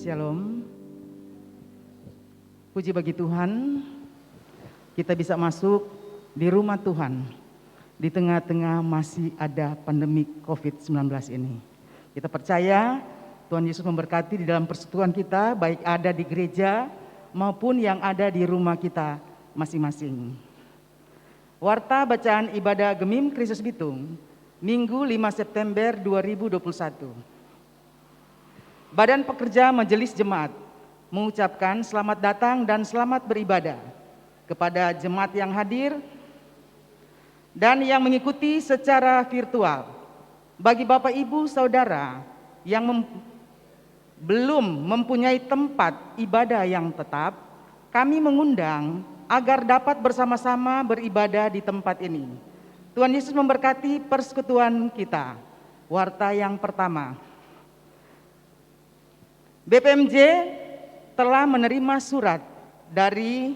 Shalom. Puji bagi Tuhan, kita bisa masuk di rumah Tuhan di tengah-tengah masih ada pandemi COVID-19 ini. Kita percaya Tuhan Yesus memberkati di dalam persekutuan kita, baik ada di gereja maupun yang ada di rumah kita masing-masing. Warta bacaan ibadah Gemim Kristus Bitung, Minggu 5 September 2021. Badan Pekerja Majelis Jemaat mengucapkan selamat datang dan selamat beribadah kepada jemaat yang hadir dan yang mengikuti secara virtual. Bagi Bapak Ibu Saudara yang belum mempunyai tempat ibadah yang tetap, kami mengundang agar dapat bersama-sama beribadah di tempat ini. Tuhan Yesus memberkati persekutuan kita. Warta yang pertama. BPMJ telah menerima surat dari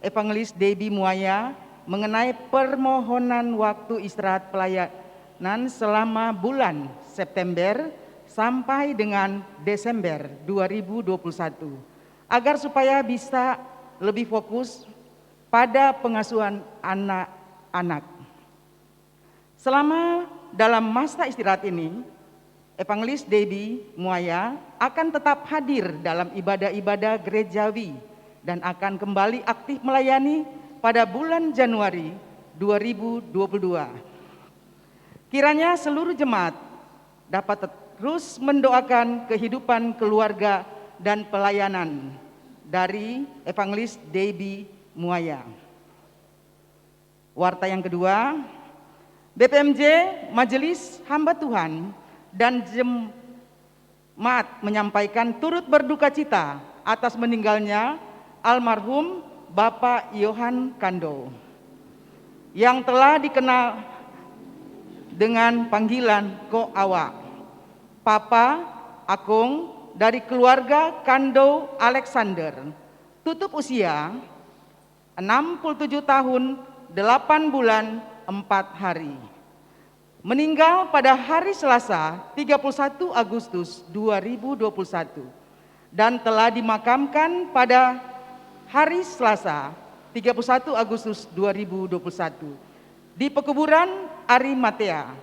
Evangelis Debbie Muaya mengenai permohonan waktu istirahat pelayanan selama bulan September sampai dengan Desember 2021 agar supaya bisa lebih fokus pada pengasuhan anak-anak. Selama dalam masa istirahat ini, Evangelis Debbie Muaya akan tetap hadir dalam ibadah-ibadah gerejawi dan akan kembali aktif melayani pada bulan Januari 2022. Kiranya seluruh jemaat dapat terus mendoakan kehidupan keluarga dan pelayanan dari Evangelis Debbie Muaya. Warta yang kedua, BPMJ Majelis Hamba Tuhan dan jemaat menyampaikan turut berduka cita atas meninggalnya almarhum Bapak Yohan Kando yang telah dikenal dengan panggilan Ko Awa, Papa Akung dari keluarga Kando Alexander, tutup usia 67 tahun 8 bulan 4 hari. Meninggal pada hari Selasa 31 Agustus 2021 dan telah dimakamkan pada hari Selasa 31 Agustus 2021 di pekuburan Arimatea.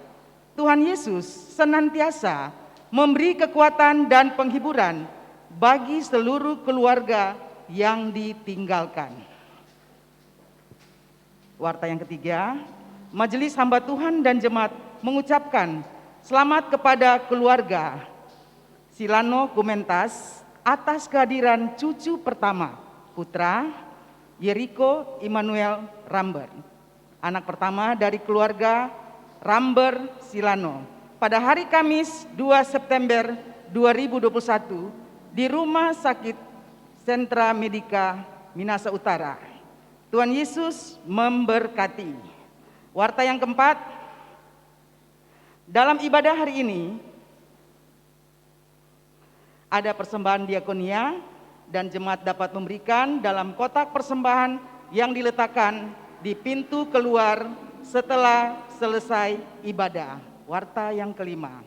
Tuhan Yesus senantiasa memberi kekuatan dan penghiburan bagi seluruh keluarga yang ditinggalkan. Warta yang ketiga, Majelis Hamba Tuhan dan Jemaat mengucapkan selamat kepada keluarga Silano Kumentas atas kehadiran cucu pertama putra Yeriko Immanuel Ramber, anak pertama dari keluarga Ramber Silano pada hari Kamis 2 September 2021 di Rumah Sakit Sentra Medika Minasa Utara. Tuhan Yesus memberkati. Warta yang keempat, dalam ibadah hari ini ada persembahan diakonia dan jemaat dapat memberikan dalam kotak persembahan yang diletakkan di pintu keluar setelah selesai ibadah. Warta yang kelima,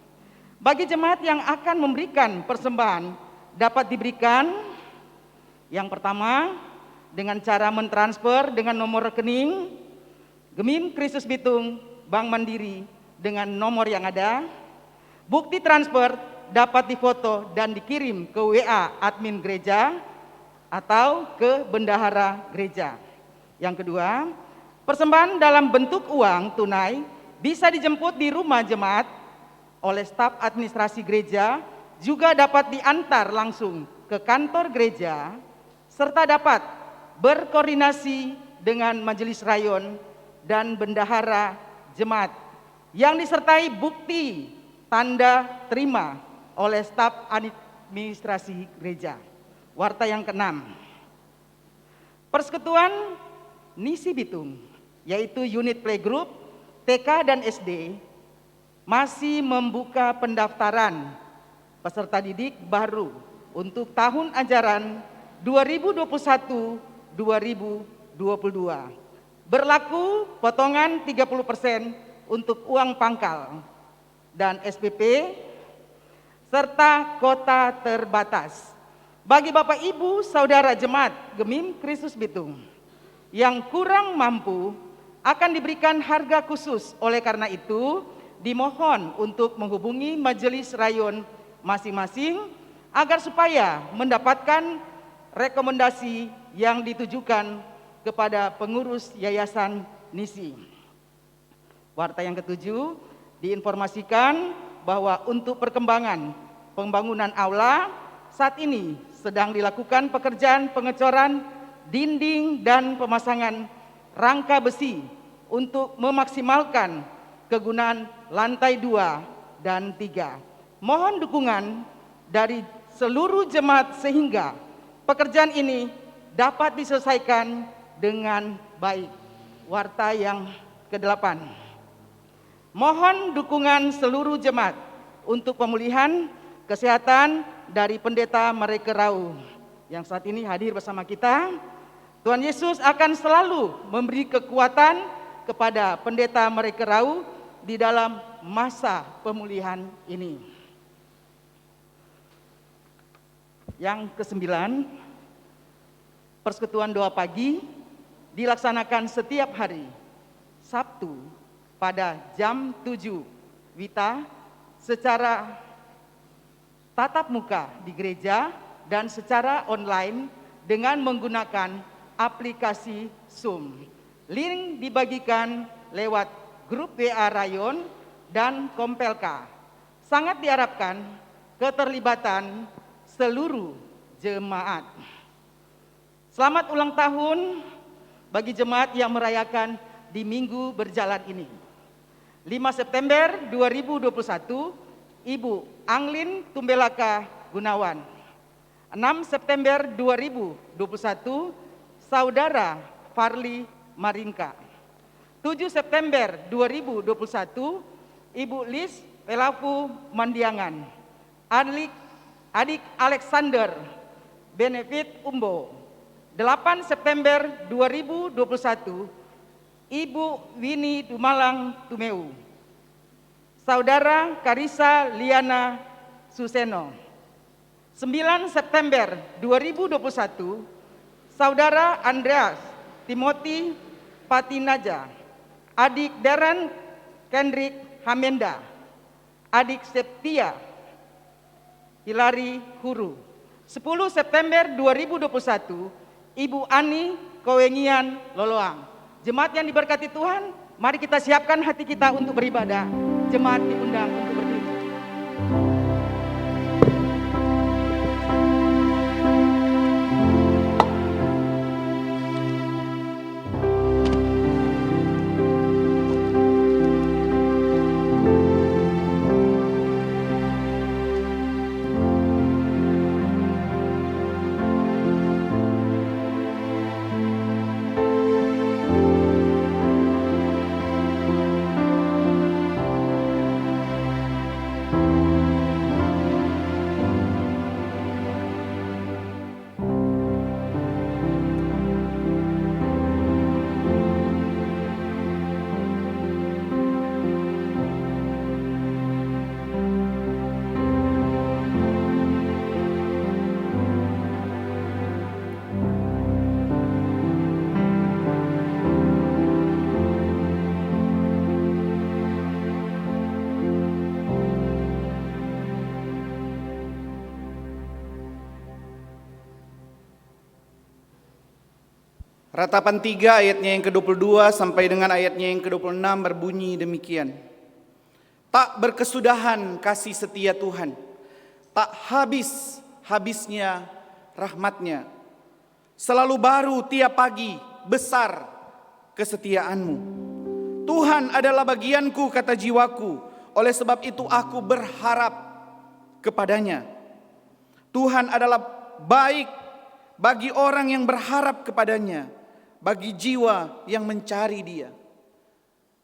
bagi jemaat yang akan memberikan persembahan dapat diberikan yang pertama dengan cara mentransfer dengan nomor rekening Gemim Kristus Bitung Bank Mandiri dengan nomor yang ada. Bukti transfer dapat difoto dan dikirim ke WA admin gereja atau ke bendahara gereja. Yang kedua, persembahan dalam bentuk uang tunai bisa dijemput di rumah jemaat oleh staf administrasi gereja, juga dapat diantar langsung ke kantor gereja, serta dapat berkoordinasi dengan majelis rayon dan bendahara jemaat yang disertai bukti tanda terima oleh staf administrasi gereja. Warta yang keenam, Persekutuan Nisi Bitung, yaitu unit playgroup TK dan SD, masih membuka pendaftaran peserta didik baru untuk tahun ajaran 2021-2022. Berlaku potongan 30% untuk uang pangkal dan SPP serta kota terbatas. Bagi Bapak Ibu Saudara Jemaat Gemim Kristus Bitung yang kurang mampu akan diberikan harga khusus. Oleh karena itu, dimohon untuk menghubungi majelis rayon masing-masing agar supaya mendapatkan rekomendasi yang ditujukan kepada pengurus Yayasan NISI. Warta yang ketujuh, diinformasikan bahwa untuk perkembangan pembangunan aula saat ini sedang dilakukan pekerjaan pengecoran dinding dan pemasangan rangka besi untuk memaksimalkan kegunaan lantai 2 dan 3. Mohon dukungan dari seluruh jemaat sehingga pekerjaan ini dapat diselesaikan dengan baik. Warta yang ke-8. Mohon dukungan seluruh jemaat untuk pemulihan kesehatan dari Pendeta Marekerau yang saat ini hadir bersama kita. Tuhan Yesus akan selalu memberi kekuatan kepada Pendeta Marekerau di dalam masa pemulihan ini. Yang ke-9, persekutuan doa pagi dilaksanakan setiap hari Sabtu pada jam 7 WITA secara tatap muka di gereja dan secara online dengan menggunakan aplikasi Zoom. Link dibagikan lewat grup WA Rayon dan Kompelka. Sangat diharapkan keterlibatan seluruh jemaat. Selamat ulang tahun bagi jemaat yang merayakan di minggu berjalan ini. 5 September 2021, Ibu Anglin Tumbelaka Gunawan. 6 September 2021, Saudara Farli Maringka. 7 September 2021, Ibu Lis Pelavu Mandiangan. Adik Alexander Benefit Umbo. 8 September 2021, Ibu Winnie Dumalang Tumeu. Saudara Karisa Liana Suseno. 9 September 2021, Saudara Andreas Timothy Patinaja. Adik Darren Kendrick Hamenda. Adik Septia Hilari Huru. 10 September 2021, Ibu Ani Kowengian Loloang. Jemaat yang diberkati Tuhan, mari kita siapkan hati kita untuk beribadah. Jemaat diundang untuk berdiri. Ratapan 3 ayatnya yang ke-22 sampai dengan ayatnya yang ke-26 berbunyi demikian. Tak berkesudahan kasih setia Tuhan, tak habis-habisnya rahmatnya. Selalu baru tiap pagi, besar kesetiaanmu. Tuhan adalah bagianku, kata jiwaku, oleh sebab itu aku berharap kepadanya. Tuhan adalah baik bagi orang yang berharap kepadanya, bagi jiwa yang mencari Dia.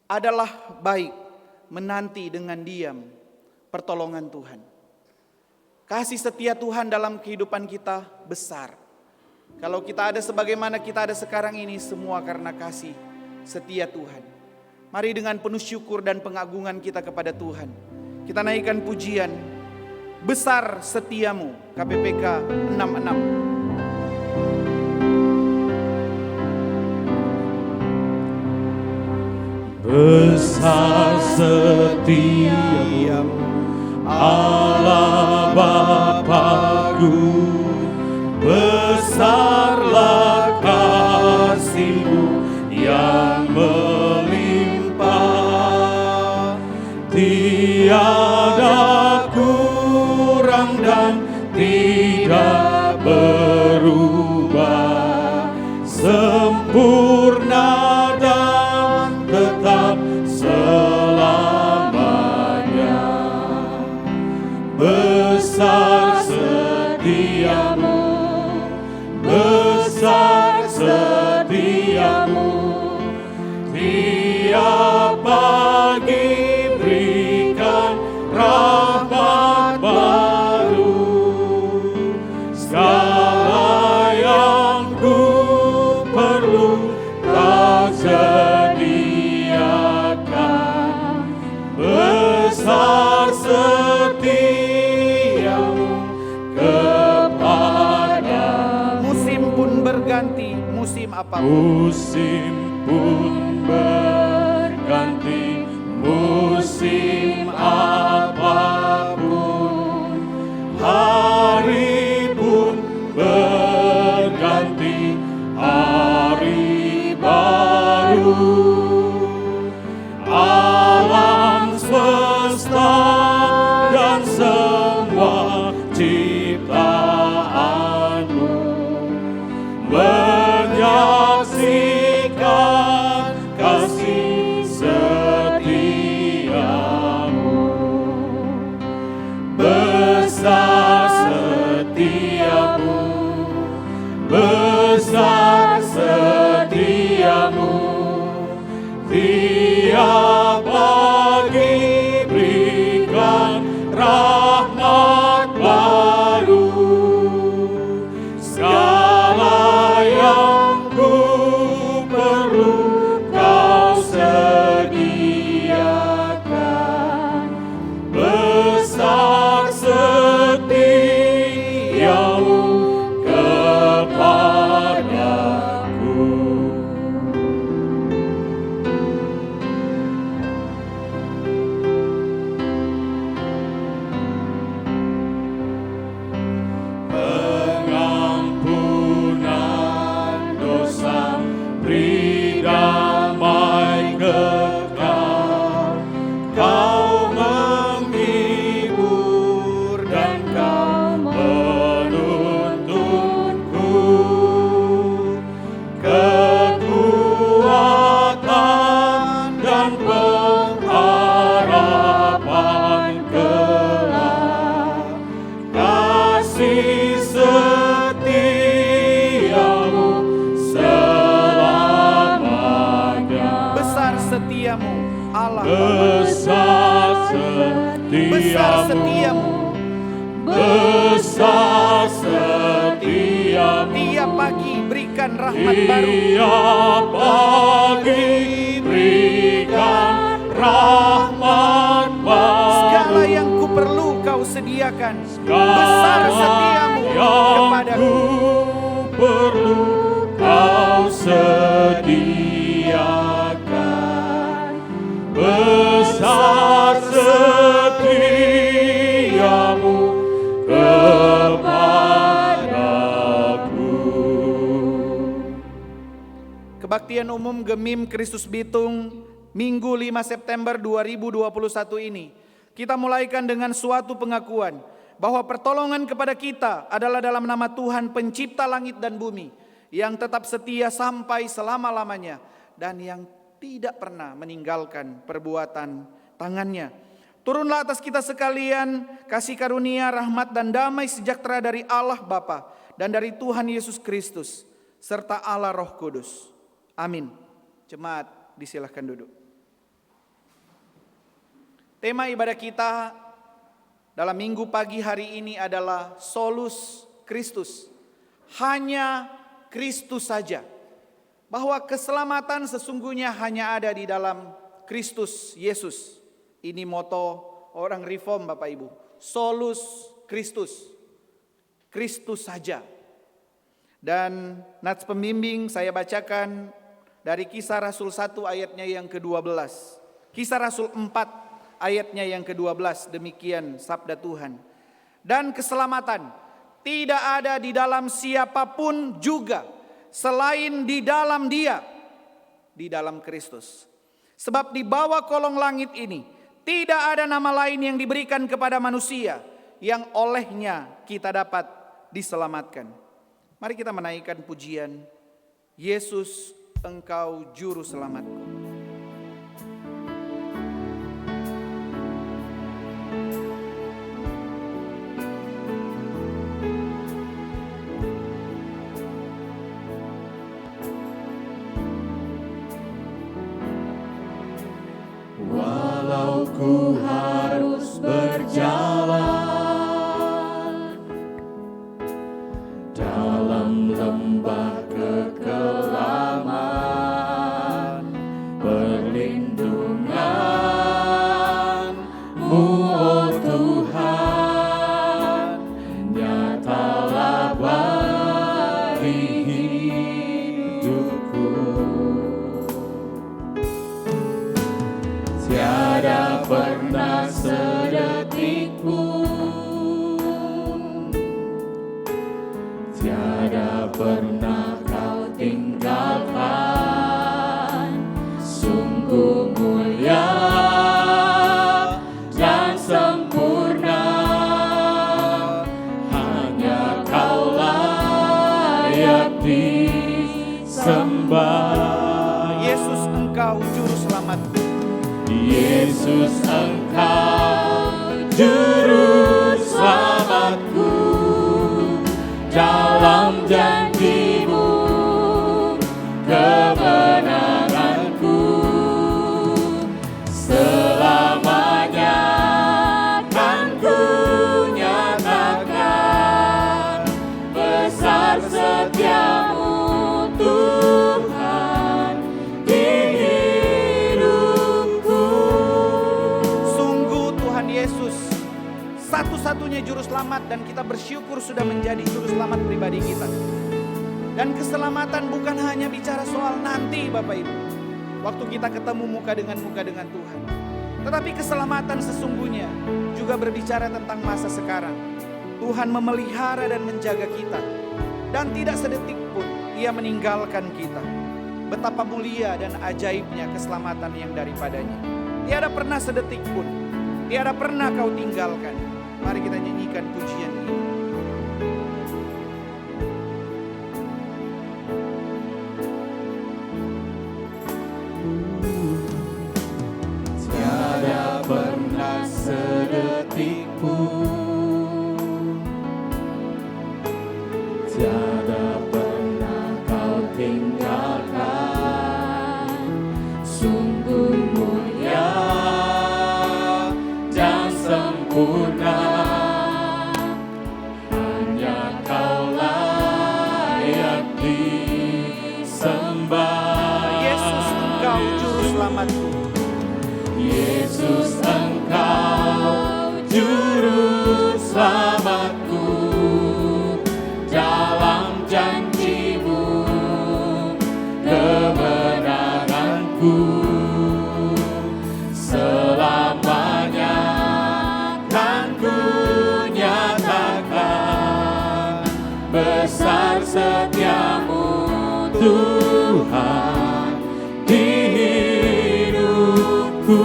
Adalah baik menanti dengan diam pertolongan Tuhan. Kasih setia Tuhan dalam kehidupan kita besar. Kalau kita ada sebagaimana kita ada sekarang ini, semua karena kasih setia Tuhan. Mari dengan penuh syukur dan pengagungan kita kepada Tuhan, kita naikkan pujian. besar setiamu. KPPK 66. Besar setiamu Allah Bapa-Ku, besarlah kasih-Mu yang melimpah, tiada kurang dan tidak berubah, sempurna dan tetap selamanya. Besar setiamu, besar setiamu, tiap pagi berikan rahmat baru. Segala yang ku perlu Kau sediakan. Besar setiamu kepada. Musim pun berganti, musim apapun. Musim pun berganti, musim apapun, hari pun berganti, hari baru. Alam semesta dan semua ciptaan-Mu menyaksikan kasih setiamu. Besar setiamu, besar setiamu, tiap pagi berikan rahmat baru. Segala yang ku perlu Kau sediakan. Besar setiamu kepadaku. Pengampunan dosa, beri damai kekal. Kau menghibur dan Kau menuntunku. Kekuatan dan pengharapan kelak, kasih setiamu selamanya. Besar setiamu Allah Bapa. Besar Besar setiamu, setiamu, besar setiamu, tiap pagi berikan rahmat baru. tiap pagi berikan rahmat baru. Segala yang ku perlu Kau sediakan. Besar setiamu kepadaku. Perlu Kau sediakan. Besar setiamu kepadaku. Kebaktian umum Gemim Kristus Bitung Minggu 5 September 2021 ini kita mulaikan dengan suatu pengakuan bahwa pertolongan kepada kita adalah dalam nama Tuhan pencipta langit dan bumi, yang tetap setia sampai selama-lamanya dan yang tidak pernah meninggalkan perbuatan tangannya. Turunlah atas kita sekalian kasih karunia, rahmat dan damai sejahtera dari Allah Bapa dan dari Tuhan Yesus Kristus serta Allah Roh Kudus. Amin. Jemaat disilahkan duduk. Tema ibadah kita dalam minggu pagi hari ini adalah Solus Christus. Hanya Kristus saja. Bahwa keselamatan sesungguhnya hanya ada di dalam Kristus Yesus. Ini moto orang Reform Bapak Ibu. solus Christus. Kristus saja. Dan nats pembimbing saya bacakan dari Kisah Rasul 1 ayatnya yang ke-12. Kisah Rasul 4 ayatnya yang ke-12. Demikian sabda Tuhan. Dan keselamatan tidak ada di dalam siapapun juga selain di dalam Dia, di dalam Kristus. Sebab di bawah kolong langit ini tidak ada nama lain yang diberikan kepada manusia yang olehnya kita dapat diselamatkan. Mari kita menaikkan pujian, Yesus Engkau Juru Selamatku. Walau ku harus berjalan dalam lembah kekelaman, perlindungan-Mu, oh Tuhan, nyatalah bagi hidupku. Tiada pernah sedetik pun, tiada pernah Kau tinggalkan. Sungguh mulia dan sempurna, hanya Kau layak disembah. Yesus Engkau Juru Selamatku. Yesus Engkau Juru Selamatku, dalam janji-Mu kemenanganku. Selamanya kan ku nyatakan besar setia-Mu Tuhan di hidupku. Sungguh Tuhan Yesus satu-satunya juru selamat, dan kita bersyukur sudah menjadi juru selamat pribadi kita. Dan keselamatan bukan hanya bicara soal nanti Bapak Ibu, waktu kita ketemu muka dengan Tuhan. Tetapi keselamatan sesungguhnya juga berbicara tentang masa sekarang. Tuhan memelihara dan menjaga kita, dan tidak sedetik pun Ia meninggalkan kita. Betapa mulia dan ajaibnya keselamatan yang daripadanya. Tiada pernah sedetik pun, tiada pernah Kau tinggalkan. Mari kita nyanyikan pujian ini. Tiada pernah sedetik pun, tiada pernah Kau tinggalkan. Sungguh mulia dan sempurna, hanya Kau layak disembah. Yesus Engkau Juru Selamatku. Yesus Engkau Juru Selamatku, dalam janji-Mu kemenanganku. Selamanya kan ku nyatakan besar setia-Mu Tuhan di hidupku.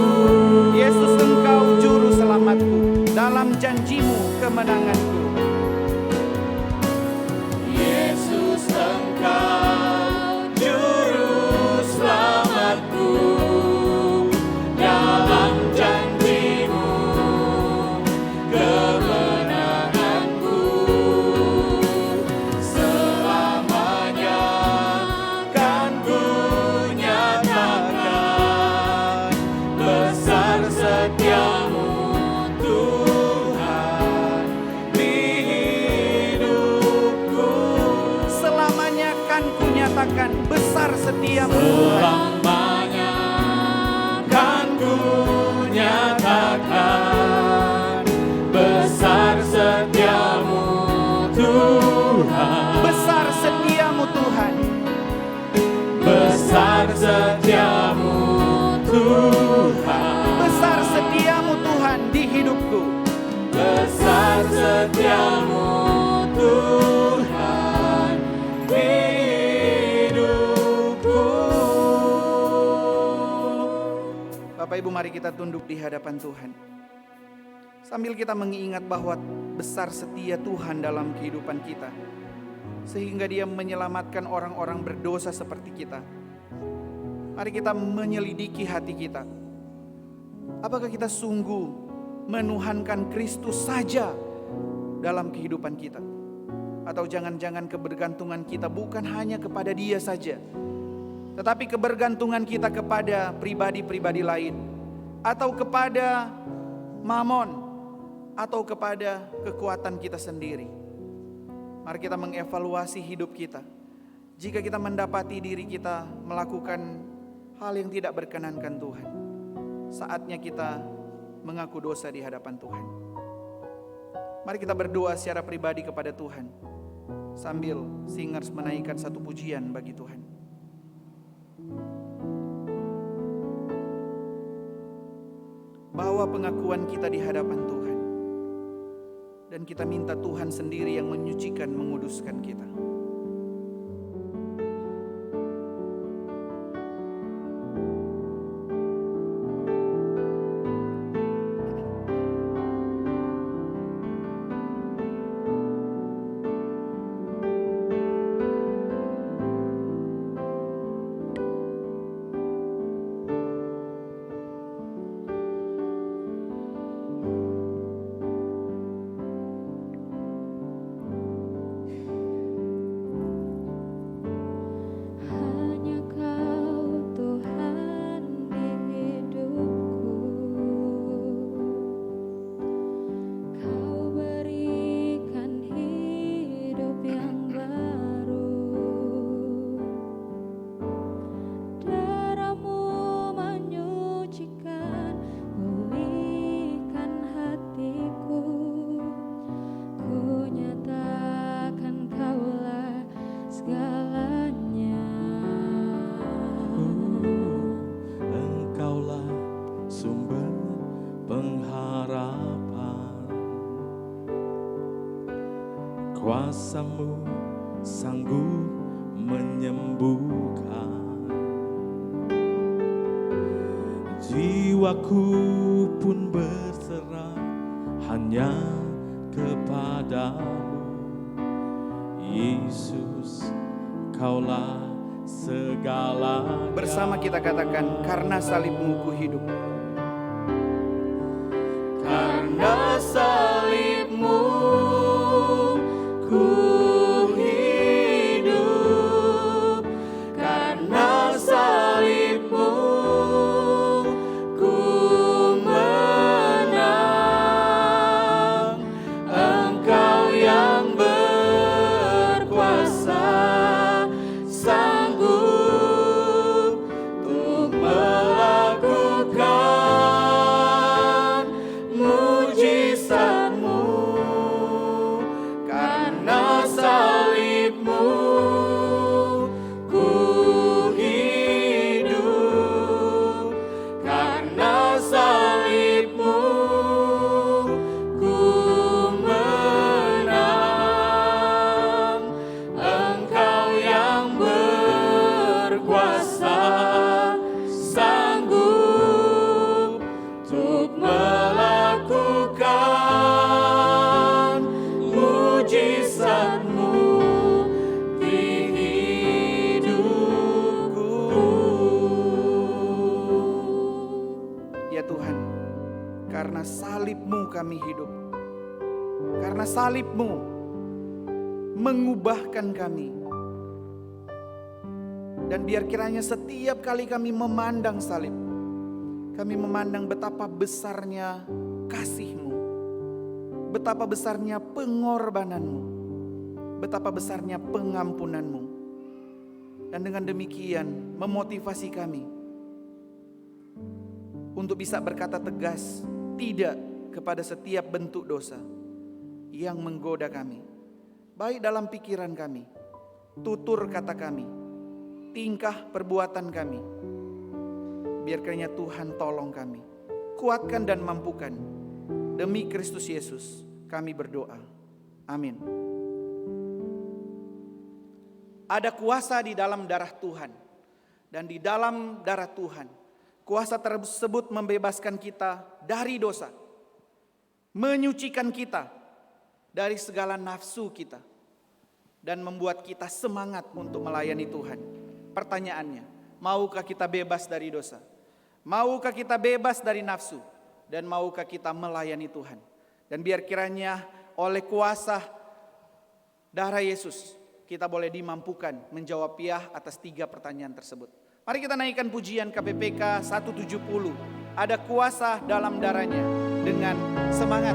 Yesus Engkau Juru Selamatku, dalam janji-Mu kemenanganku. Yesus Engkau Juru Selamatku, dalam janji-Mu kemenanganku. Selamanya kan ku nyatakan besar setia-Mu Tuhan di hidupku. Selamanya kan ku nyatakan besar setia-Mu Tuhan. Selamanya kan ku nyatakan besar Bapak Ibu, mari kita tunduk di hadapan Tuhan. Sambil kita mengingat bahwa besar setia Tuhan dalam kehidupan kita, sehingga Dia menyelamatkan orang-orang berdosa seperti kita. Mari kita menyelidiki hati kita. Apakah kita sungguh menuhankan Kristus saja dalam kehidupan kita? Atau jangan-jangan kebergantungan kita bukan hanya kepada Dia saja, tetapi kebergantungan kita kepada pribadi-pribadi lain, atau kepada mamon, atau kepada kekuatan kita sendiri. Mari kita mengevaluasi hidup kita. Jika kita mendapati diri kita melakukan hal yang tidak berkenankan Tuhan, saatnya kita mengaku dosa di hadapan Tuhan. Mari kita berdoa secara pribadi kepada Tuhan, sambil singers menaikkan satu pujian bagi Tuhan. Bawa pengakuan kita di hadapan Tuhan, dan kita minta Tuhan sendiri yang menyucikan, menguduskan kita. Kuasa-Mu sanggup menyembuhkan, jiwaku pun berserah hanya kepadamu. Yesus, Kaulah segalanya. Bersama kita katakan, karena salib-Mu ku hidup. Karena salib-Mu ku hidup, karena salib-Mu ku menang. Engkau yang berkuasa, sanggup untuk melakukan mujizat-Mu. Karena salib-Mu ku hidup, karena salib-Mu ku menang. Engkau yang berkuasa, sanggup untuk melakukan mujizat-Mu di hidupku. Ya Tuhan, karena salib-Mu kami hidup. Karena salib-Mu mengubahkan kami. Dan biar kiranya setiap kali kami memandang salib, kami memandang betapa besarnya kasih-Mu, betapa besarnya pengorbanan-Mu, betapa besarnya pengampunan-Mu. Dan dengan demikian memotivasi kami untuk bisa berkata tegas tidak kepada setiap bentuk dosa yang menggoda kami, baik dalam pikiran kami, tutur kata kami, tingkah perbuatan kami. Biar kiranya Tuhan tolong kami, kuatkan dan mampukan. Demi Kristus Yesus kami berdoa. Amin. Ada kuasa di dalam darah Tuhan, dan di dalam darah Tuhan Kuasa tersebut membebaskan kita dari dosa, menyucikan kita dari segala nafsu kita, dan membuat kita semangat untuk melayani Tuhan. Pertanyaannya, maukah kita bebas dari dosa? Maukah kita bebas dari nafsu? Dan maukah kita melayani Tuhan? Dan biar kiranya oleh kuasa darah Yesus, kita boleh dimampukan menjawab ya atas 3 pertanyaan tersebut. Mari kita naikkan pujian KPPK 170. Ada kuasa dalam darahnya, dengan semangat.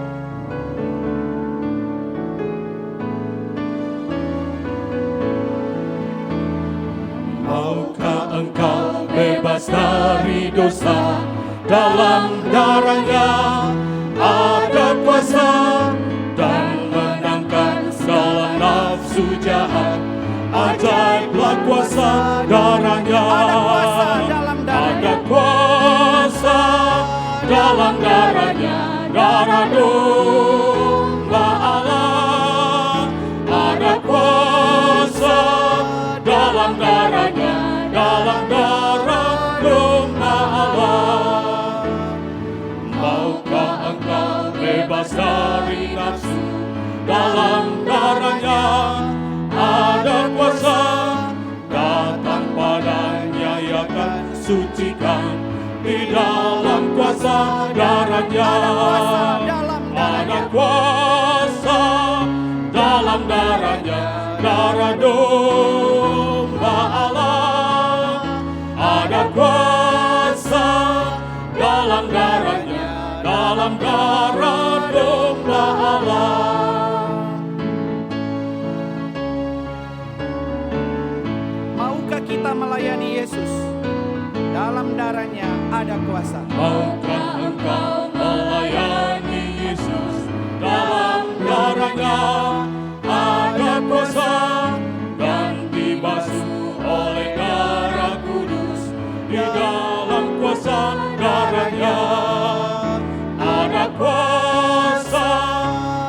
Maukah engkau bebas dari dosa? Dalam darahnya ada kuasa dan menangkan segala nafsu jahat. Ajaiblah kuasa darahnya. Ada kuasa dalam darahnya, darah domba Allah. Ada kuasa dalam darahnya, dalam darah domba Allah. Maukah engkau bebas dari nafsu? Dalam darahnya ada kuasa, datang padanya ia akan sucikan. Di dalam kuasa darahnya ada kuasa dalam darahnya, darah domba Allah. Ada kuasa dalam darahnya, dalam darah domba Allah. Maukah kita melayani Yesus? Dalam darahnya ada kuasa. Maukah engkau melayani Yesus? Dalam darahnya ada kuasa dan dibasuh oleh darah kudus. Di dalam kuasa darahnya ada kuasa,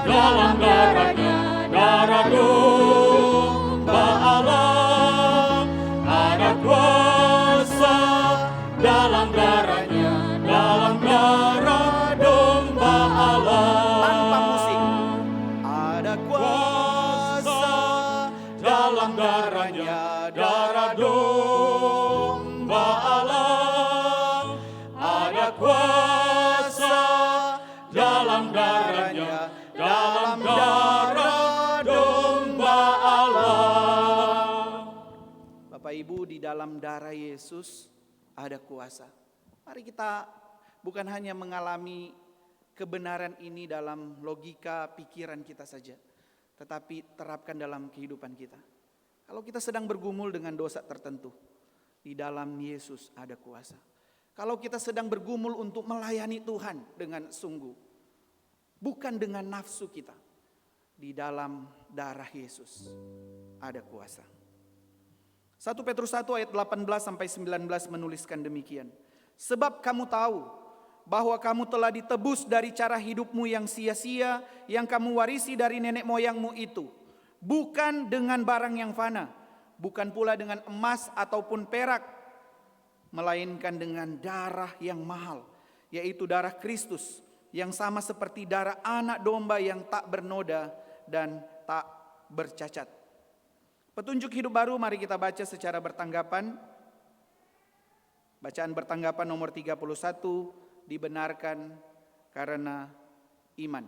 dalam darahnya darah domba Allah. Ada kuasa dalam darahnya, dalam darah domba Allah. Tanpa musik. Ada kuasa dalam darahnya, darah domba Allah. Ada kuasa dalam darahnya, dalam darah domba Allah. Bapak Ibu, di dalam darah Yesus ada kuasa. Mari kita bukan hanya mengalami kebenaran ini dalam logika pikiran kita saja, tetapi terapkan dalam kehidupan kita. Kalau kita sedang bergumul dengan dosa tertentu, di dalam Yesus ada kuasa. Kalau kita sedang bergumul untuk melayani Tuhan dengan sungguh, bukan dengan nafsu kita, di dalam darah Yesus ada kuasa. 1 Petrus 1 ayat 18 sampai 19 menuliskan demikian. Sebab kamu tahu bahwa kamu telah ditebus dari cara hidupmu yang sia-sia yang kamu warisi dari nenek moyangmu itu, bukan dengan barang yang fana, bukan pula dengan emas ataupun perak, melainkan dengan darah yang mahal, yaitu darah Kristus, yang sama seperti darah anak domba yang tak bernoda dan tak bercacat. Petunjuk hidup baru, mari kita baca secara bertanggapan. Bacaan bertanggapan nomor 31, dibenarkan karena iman.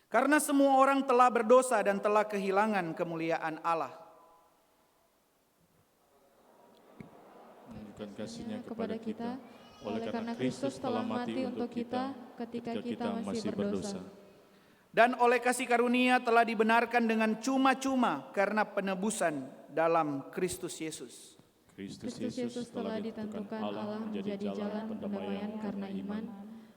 Karena semua orang telah berdosa dan telah kehilangan kemuliaan Allah. Menunjukkan kasih-Nya kepada kita, oleh karena Kristus telah mati untuk kita ketika kita masih berdosa. Dan oleh kasih karunia telah dibenarkan dengan cuma-cuma karena penebusan dalam Kristus Yesus. Kristus Yesus telah ditentukan Allah menjadi jalan pendamaian karena iman,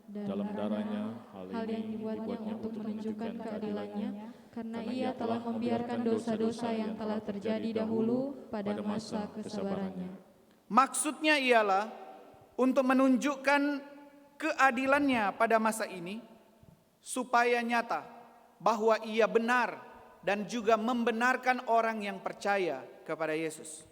dan dalam darahnya hal yang dibuatnya untuk menunjukkan keadilannya, karena ia telah membiarkan dosa-dosa yang telah terjadi dahulu pada masa kesabarannya. Maksudnya ialah untuk menunjukkan keadilannya pada masa ini, supaya nyata bahwa ia benar dan juga membenarkan orang yang percaya kepada Yesus.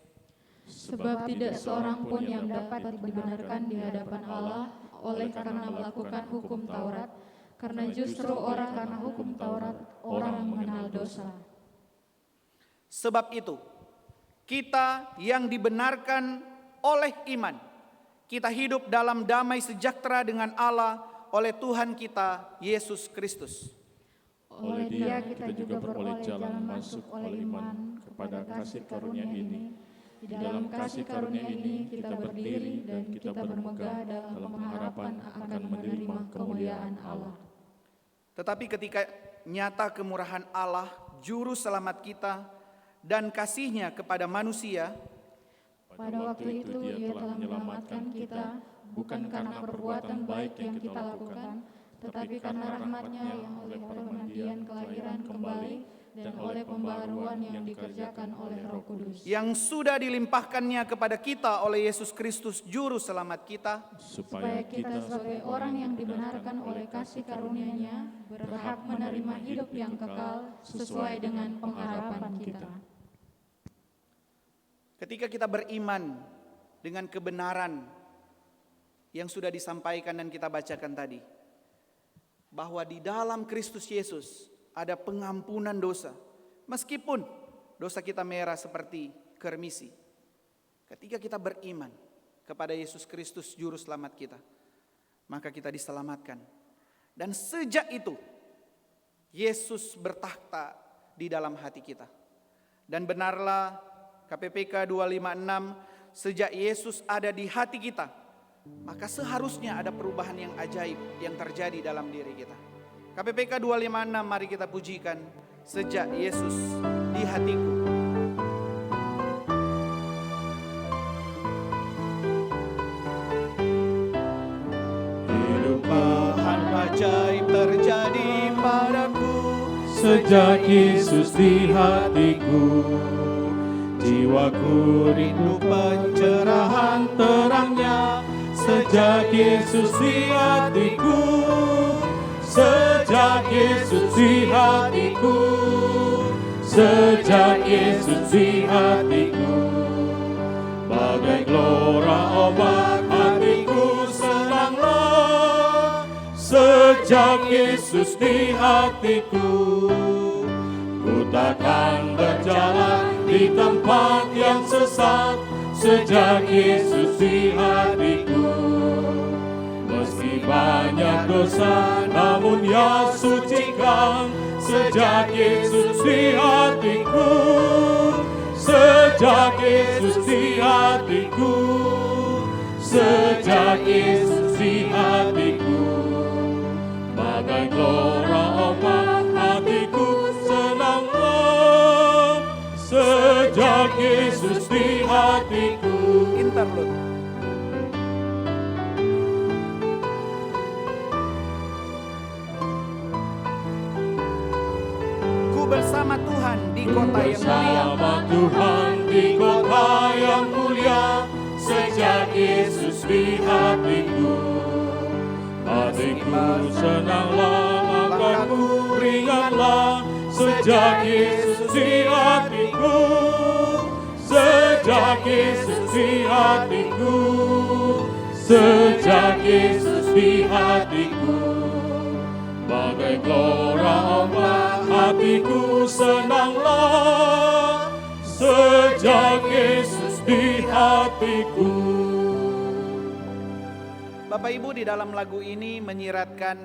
Sebab tidak seorang pun yang dapat dibenarkan di hadapan Allah oleh karena melakukan hukum Taurat, karena justru orang karena hukum Taurat orang mengenal dosa. Sebab itu, kita yang dibenarkan oleh iman, kita hidup dalam damai sejahtera dengan Allah oleh Tuhan kita Yesus Kristus. Oleh Dia kita juga beroleh jalan masuk oleh iman kepada kasih karunia ini. Di dalam kasih karunia ini kita berdiri dan kita bermegah dalam pengharapan akan menerima kemuliaan Allah. Tetapi ketika nyata kemurahan Allah, juru selamat kita, dan kasih-Nya kepada manusia, pada waktu itu Dia telah menyelamatkan kita bukan karena perbuatan baik yang kita lakukan, tetapi karena rahmat-Nya yang oleh permandian kelahiran kembali dan oleh pembaharuan yang dikerjakan oleh Roh Kudus, yang sudah dilimpahkannya kepada kita oleh Yesus Kristus Juru Selamat kita, supaya kita sebagai orang yang dibenarkan oleh kasih karunia-Nya berhak menerima hidup yang kekal sesuai dengan pengharapan kita. Ketika kita beriman dengan kebenaran yang sudah disampaikan dan kita bacakan tadi, bahwa di dalam Kristus Yesus ada pengampunan dosa, meskipun dosa kita merah seperti kermisi. Ketika kita beriman kepada Yesus Kristus Juru Selamat kita, maka kita diselamatkan. Dan sejak itu, Yesus bertakhta di dalam hati kita. Dan benarlah KPPK 256, sejak Yesus ada di hati kita, maka seharusnya ada perubahan yang ajaib yang terjadi dalam diri kita. KPPK 256, mari kita pujikan, sejak Yesus di hatiku. Perubahan ajaib terjadi padaku, sejak Yesus di hatiku. Jiwaku rindu pencerahan terangnya, sejak Yesus di hatiku. Sejak Yesus di hatiku, sejak Yesus di hatiku. Bagai gelora obat hatiku senanglah, sejak Yesus di hatiku. Ku takkan berjalan di tempat yang sesat, sejak Yesus di hatiku. Meski banyak dosa, namun Ya sucikan, sejak Yesus di hatiku. Sejak Yesus di hatiku, sejak Yesus di hatiku. Bagai gelora obat hatiku senanglah, sejak Yesus di hatiku. Interlude. Bersama Tuhan di kota yang mulia. Bersama Tuhan di kota yang mulia, sejak Yesus di hatiku. Hatiku senanglah, langkahku ringanlah, sejak Yesus di hatiku. Sejak Yesus di hatiku, sejak Yesus di hatiku. Bagai gelora obat hatiku senanglah, sejak Yesus di hatiku. Bapak Ibu, di dalam lagu ini menyiratkan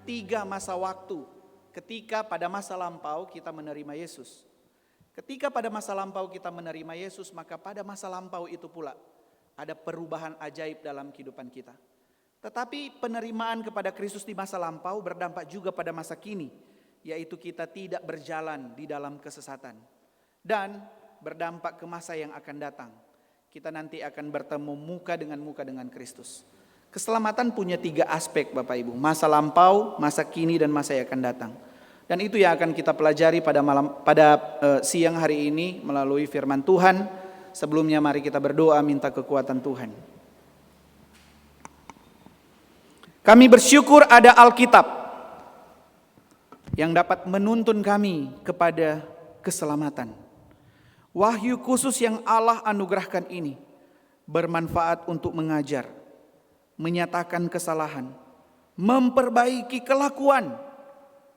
3 masa waktu ketika pada masa lampau kita menerima Yesus. Ketika pada masa lampau kita menerima Yesus, maka pada masa lampau itu pula ada perubahan ajaib dalam kehidupan kita. Tetapi penerimaan kepada Kristus di masa lampau berdampak juga pada masa kini, yaitu kita tidak berjalan di dalam kesesatan. Dan berdampak ke masa yang akan datang. Kita nanti akan bertemu muka dengan Kristus. Keselamatan punya 3 aspek Bapak Ibu, masa lampau, masa kini, dan masa yang akan datang. Dan itu yang akan kita pelajari pada siang hari ini melalui firman Tuhan. Sebelumnya mari kita berdoa minta kekuatan Tuhan. Kami bersyukur ada Alkitab yang dapat menuntun kami kepada keselamatan. Wahyu khusus yang Allah anugerahkan ini bermanfaat untuk mengajar, menyatakan kesalahan, memperbaiki kelakuan,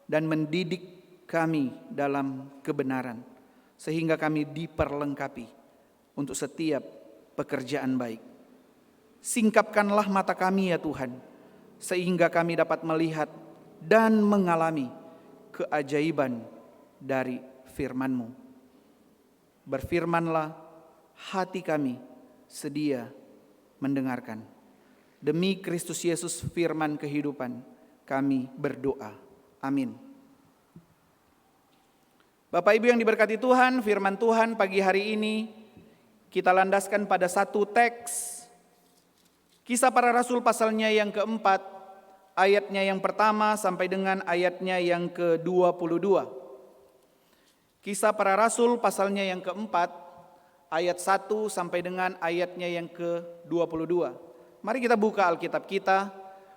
dan mendidik kami dalam kebenaran, sehingga kami diperlengkapi untuk setiap pekerjaan baik. Singkapkanlah mata kami ya Tuhan, sehingga kami dapat melihat dan mengalami keajaiban dari firman-Mu. Berfirmanlah, hati kami sedia mendengarkan. Demi Kristus Yesus firman kehidupan, kami berdoa. Amin. Bapak Ibu yang diberkati Tuhan, firman Tuhan pagi hari ini kita landaskan pada satu teks, Kisah Para Rasul pasalnya yang keempat, ayatnya yang pertama sampai dengan ayatnya yang ke-22. Kisah Para Rasul pasalnya yang keempat, ayat 1 sampai dengan ayatnya yang ke-22. Mari kita buka Alkitab kita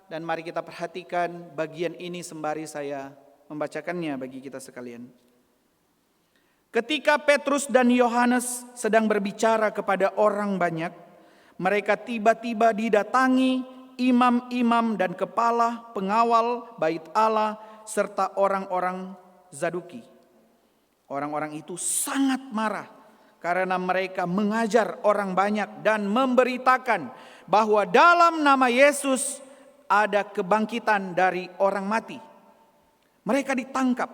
dan mari kita perhatikan bagian ini sembari saya membacakannya bagi kita sekalian. Ketika Petrus dan Yohanes sedang berbicara kepada orang banyak, mereka tiba-tiba didatangi imam-imam dan kepala pengawal bait Allah serta orang-orang Zaduki. Orang-orang itu sangat marah karena mereka mengajar orang banyak dan memberitakan bahwa dalam nama Yesus ada kebangkitan dari orang mati. Mereka ditangkap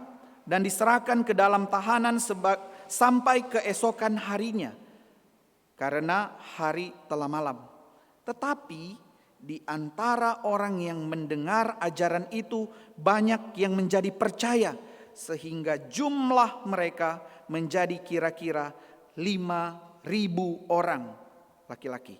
dan diserahkan ke dalam tahanan sampai keesokan harinya, karena hari telah malam. Tetapi di antara orang yang mendengar ajaran itu banyak yang menjadi percaya, sehingga jumlah mereka menjadi kira-kira 5.000 orang laki-laki.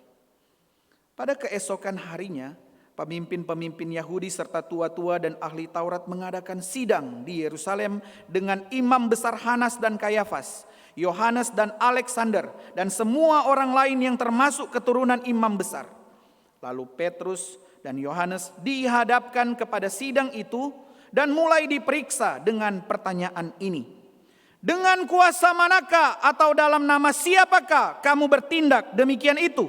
Pada keesokan harinya, pemimpin-pemimpin Yahudi serta tua-tua dan ahli Taurat mengadakan sidang di Yerusalem dengan imam besar Hanas dan Kayafas, Yohanes dan Alexander, dan semua orang lain yang termasuk keturunan imam besar. Lalu Petrus dan Yohanes dihadapkan kepada sidang itu dan mulai diperiksa dengan pertanyaan ini. Dengan kuasa manakah atau dalam nama siapakah kamu bertindak demikian itu?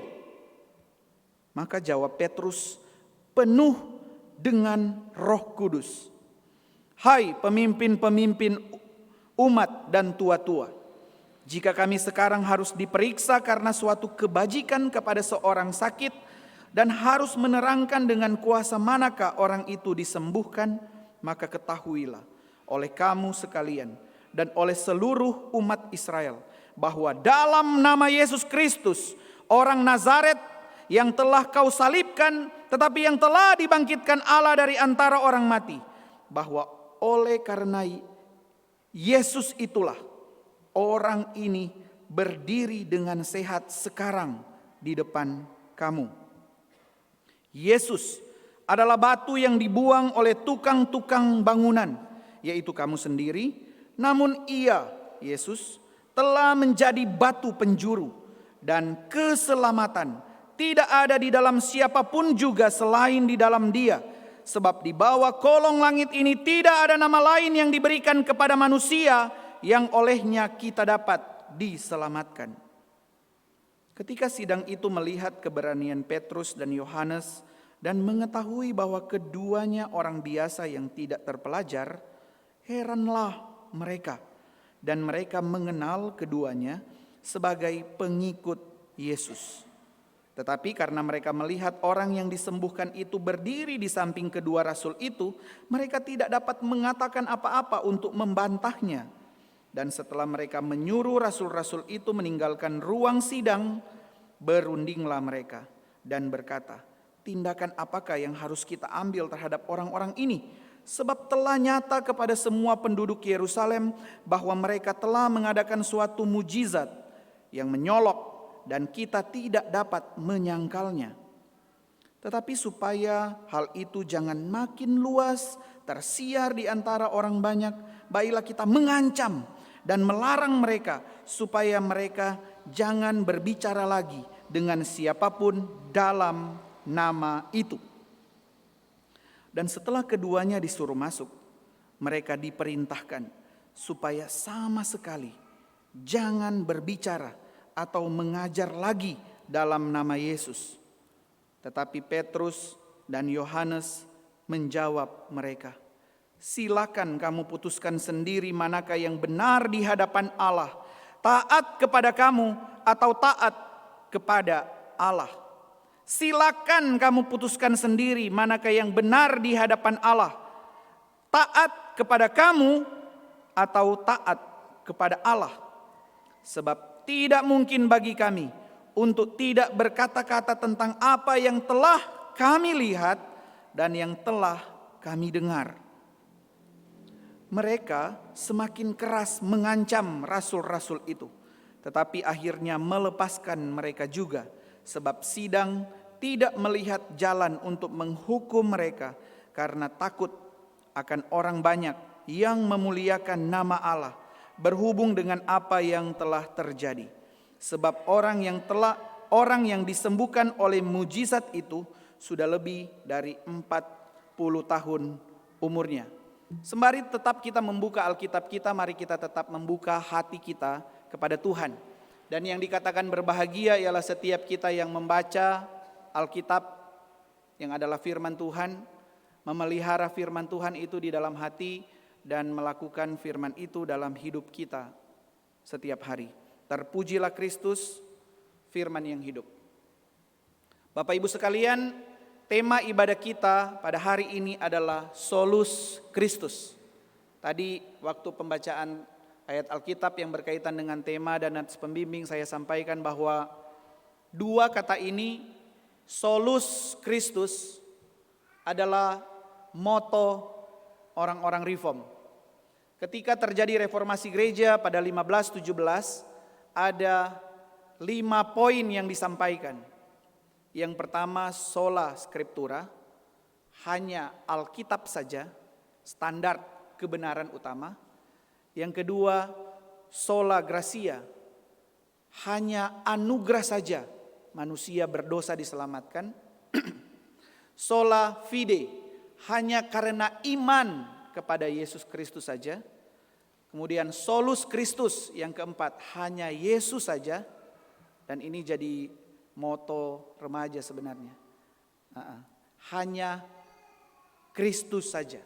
Maka jawab Petrus penuh dengan Roh Kudus, hai pemimpin-pemimpin umat dan tua-tua, jika kami sekarang harus diperiksa karena suatu kebajikan kepada seorang sakit dan harus menerangkan dengan kuasa manakah orang itu disembuhkan, maka ketahuilah oleh kamu sekalian dan oleh seluruh umat Israel bahwa dalam nama Yesus Kristus, orang Nazaret yang telah kau salibkan, tetapi yang telah dibangkitkan Allah dari antara orang mati, bahwa oleh karena Yesus itulah orang ini berdiri dengan sehat sekarang di depan kamu. Yesus adalah batu yang dibuang oleh tukang-tukang bangunan, yaitu kamu sendiri. Namun ia, Yesus, telah menjadi batu penjuru, dan keselamatan tidak ada di dalam siapapun juga selain di dalam Dia. Sebab di bawah kolong langit ini tidak ada nama lain yang diberikan kepada manusia yang olehnya kita dapat diselamatkan. Ketika sidang itu melihat keberanian Petrus dan Yohanes dan mengetahui bahwa keduanya orang biasa yang tidak terpelajar, heranlah mereka, dan mereka mengenal keduanya sebagai pengikut Yesus. Tetapi karena mereka melihat orang yang disembuhkan itu berdiri di samping kedua rasul itu, mereka tidak dapat mengatakan apa-apa untuk membantahnya. Dan setelah mereka menyuruh rasul-rasul itu meninggalkan ruang sidang, berundinglah mereka dan berkata, tindakan apakah yang harus kita ambil terhadap orang-orang ini? Sebab telah nyata kepada semua penduduk Yerusalem bahwa mereka telah mengadakan suatu mujizat yang menyolok dan kita tidak dapat menyangkalnya. Tetapi supaya hal itu jangan makin luas, tersiar di antara orang banyak, baiklah kita mengancam dan melarang mereka supaya mereka jangan berbicara lagi dengan siapapun dalam nama itu. Dan setelah keduanya disuruh masuk, mereka diperintahkan supaya sama sekali jangan berbicara atau mengajar lagi dalam nama Yesus." Tetapi Petrus dan Yohanes menjawab mereka, "Silakan kamu putuskan sendiri manakah yang benar di hadapan Allah, taat kepada kamu atau taat kepada Allah. Silakan kamu putuskan sendiri manakah yang benar di hadapan Allah, taat kepada kamu atau taat kepada Allah. Sebab tidak mungkin bagi kami untuk tidak berkata-kata tentang apa yang telah kami lihat dan yang telah kami dengar." Mereka semakin keras mengancam rasul-rasul itu, tetapi akhirnya melepaskan mereka juga, sebab sidang tidak melihat jalan untuk menghukum mereka karena takut akan orang banyak yang memuliakan nama Allah berhubung dengan apa yang telah terjadi. Sebab orang yang disembuhkan oleh mujizat itu sudah lebih dari 40 tahun umurnya. Sembari tetap kita membuka Alkitab kita, mari kita tetap membuka hati kita kepada Tuhan. Dan yang dikatakan berbahagia ialah setiap kita yang membaca Alkitab yang adalah firman Tuhan, memelihara firman Tuhan itu di dalam hati dan melakukan firman itu dalam hidup kita setiap hari. Terpujilah Kristus, firman yang hidup. Bapak Ibu sekalian, tema ibadah kita pada hari ini adalah Solus Christus. Tadi waktu pembacaan ayat Alkitab yang berkaitan dengan tema dan atas pembimbing saya sampaikan bahwa dua kata ini, Solus Christus, adalah moto orang-orang Reform. Ketika terjadi reformasi gereja pada 1517, ada 5 poin yang disampaikan. Yang pertama, sola scriptura, hanya Alkitab saja, standar kebenaran utama. Yang kedua, sola gratia, hanya anugerah saja manusia berdosa diselamatkan. Sola fide, hanya karena iman kepada Yesus Kristus saja. Kemudian solus Christus, yang keempat, hanya Yesus saja. Dan ini jadi moto remaja sebenarnya. Hanya Kristus saja.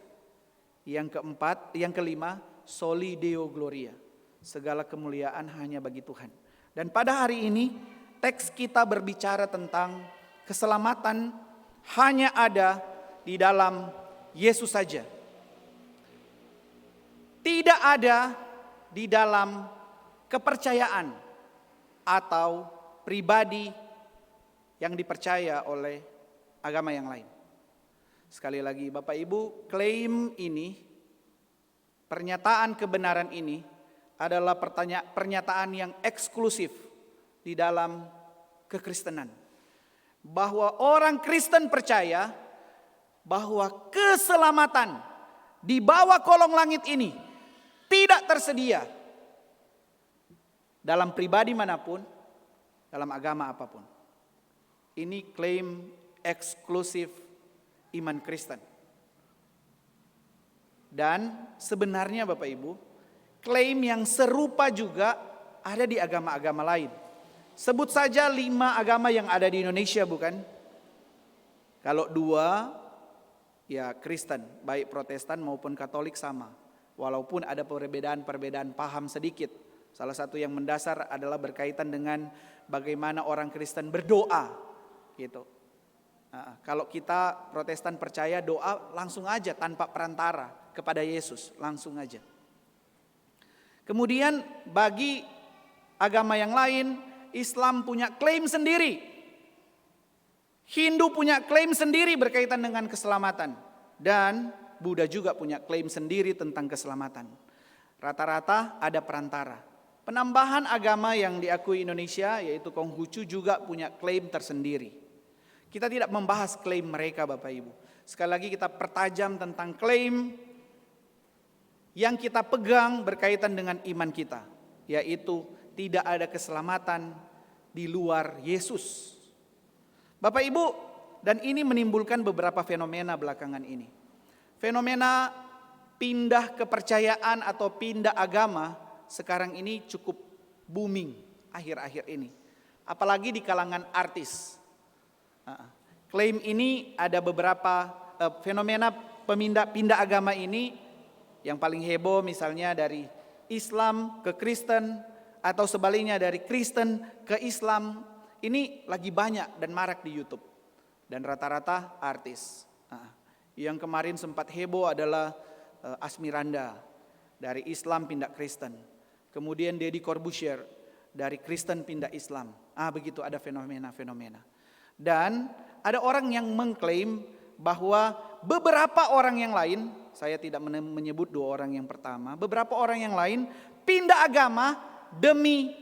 Yang keempat, yang kelima, soli deo gloria, segala kemuliaan hanya bagi Tuhan. Dan pada hari ini teks kita berbicara tentang keselamatan hanya ada di dalam Yesus saja. Tidak ada di dalam kepercayaan atau pribadi yang dipercaya oleh agama yang lain. Sekali lagi Bapak Ibu, klaim ini, pernyataan kebenaran ini adalah pernyataan yang eksklusif di dalam kekristenan. Bahwa orang Kristen percaya bahwa keselamatan di bawah kolong langit ini tidak tersedia dalam pribadi manapun, dalam agama apapun. Ini klaim eksklusif iman Kristen. Dan sebenarnya Bapak Ibu, klaim yang serupa juga ada di agama-agama lain. Sebut saja 5 agama yang ada di Indonesia, bukan? Kalau 2 ya Kristen, baik Protestan maupun Katolik sama. Walaupun ada perbedaan paham sedikit. Salah satu yang mendasar adalah berkaitan dengan bagaimana orang Kristen berdoa, gitu. Kalau kita Protestan percaya doa langsung aja tanpa perantara kepada Yesus, langsung aja. Kemudian bagi agama yang lain, Islam punya klaim sendiri. Hindu punya klaim sendiri berkaitan dengan keselamatan. Dan Buddha juga punya klaim sendiri tentang keselamatan. Rata-rata ada perantara. Penambahan agama yang diakui Indonesia yaitu Konghucu juga punya klaim tersendiri. Kita tidak membahas klaim mereka Bapak Ibu. Sekali lagi kita pertajam tentang klaim yang kita pegang berkaitan dengan iman kita. Yaitu tidak ada keselamatan di luar Yesus. Bapak Ibu, dan ini menimbulkan beberapa fenomena belakangan ini. Fenomena pindah kepercayaan atau pindah agama sekarang ini cukup booming akhir-akhir ini. Apalagi di kalangan artis. Klaim ini ada beberapa fenomena pindah agama ini. Yang paling heboh misalnya dari Islam ke Kristen, atau sebaliknya dari Kristen ke Islam. Ini lagi banyak dan marak di YouTube. Dan rata-rata artis. Yang kemarin sempat heboh adalah Asmiranda dari Islam pindah Kristen. Kemudian Deddy Corbuzier dari Kristen pindah Islam. Begitu ada fenomena-fenomena. Dan ada orang yang mengklaim bahwa beberapa orang yang lain, saya tidak menyebut 2 orang yang pertama, beberapa orang yang lain pindah agama demi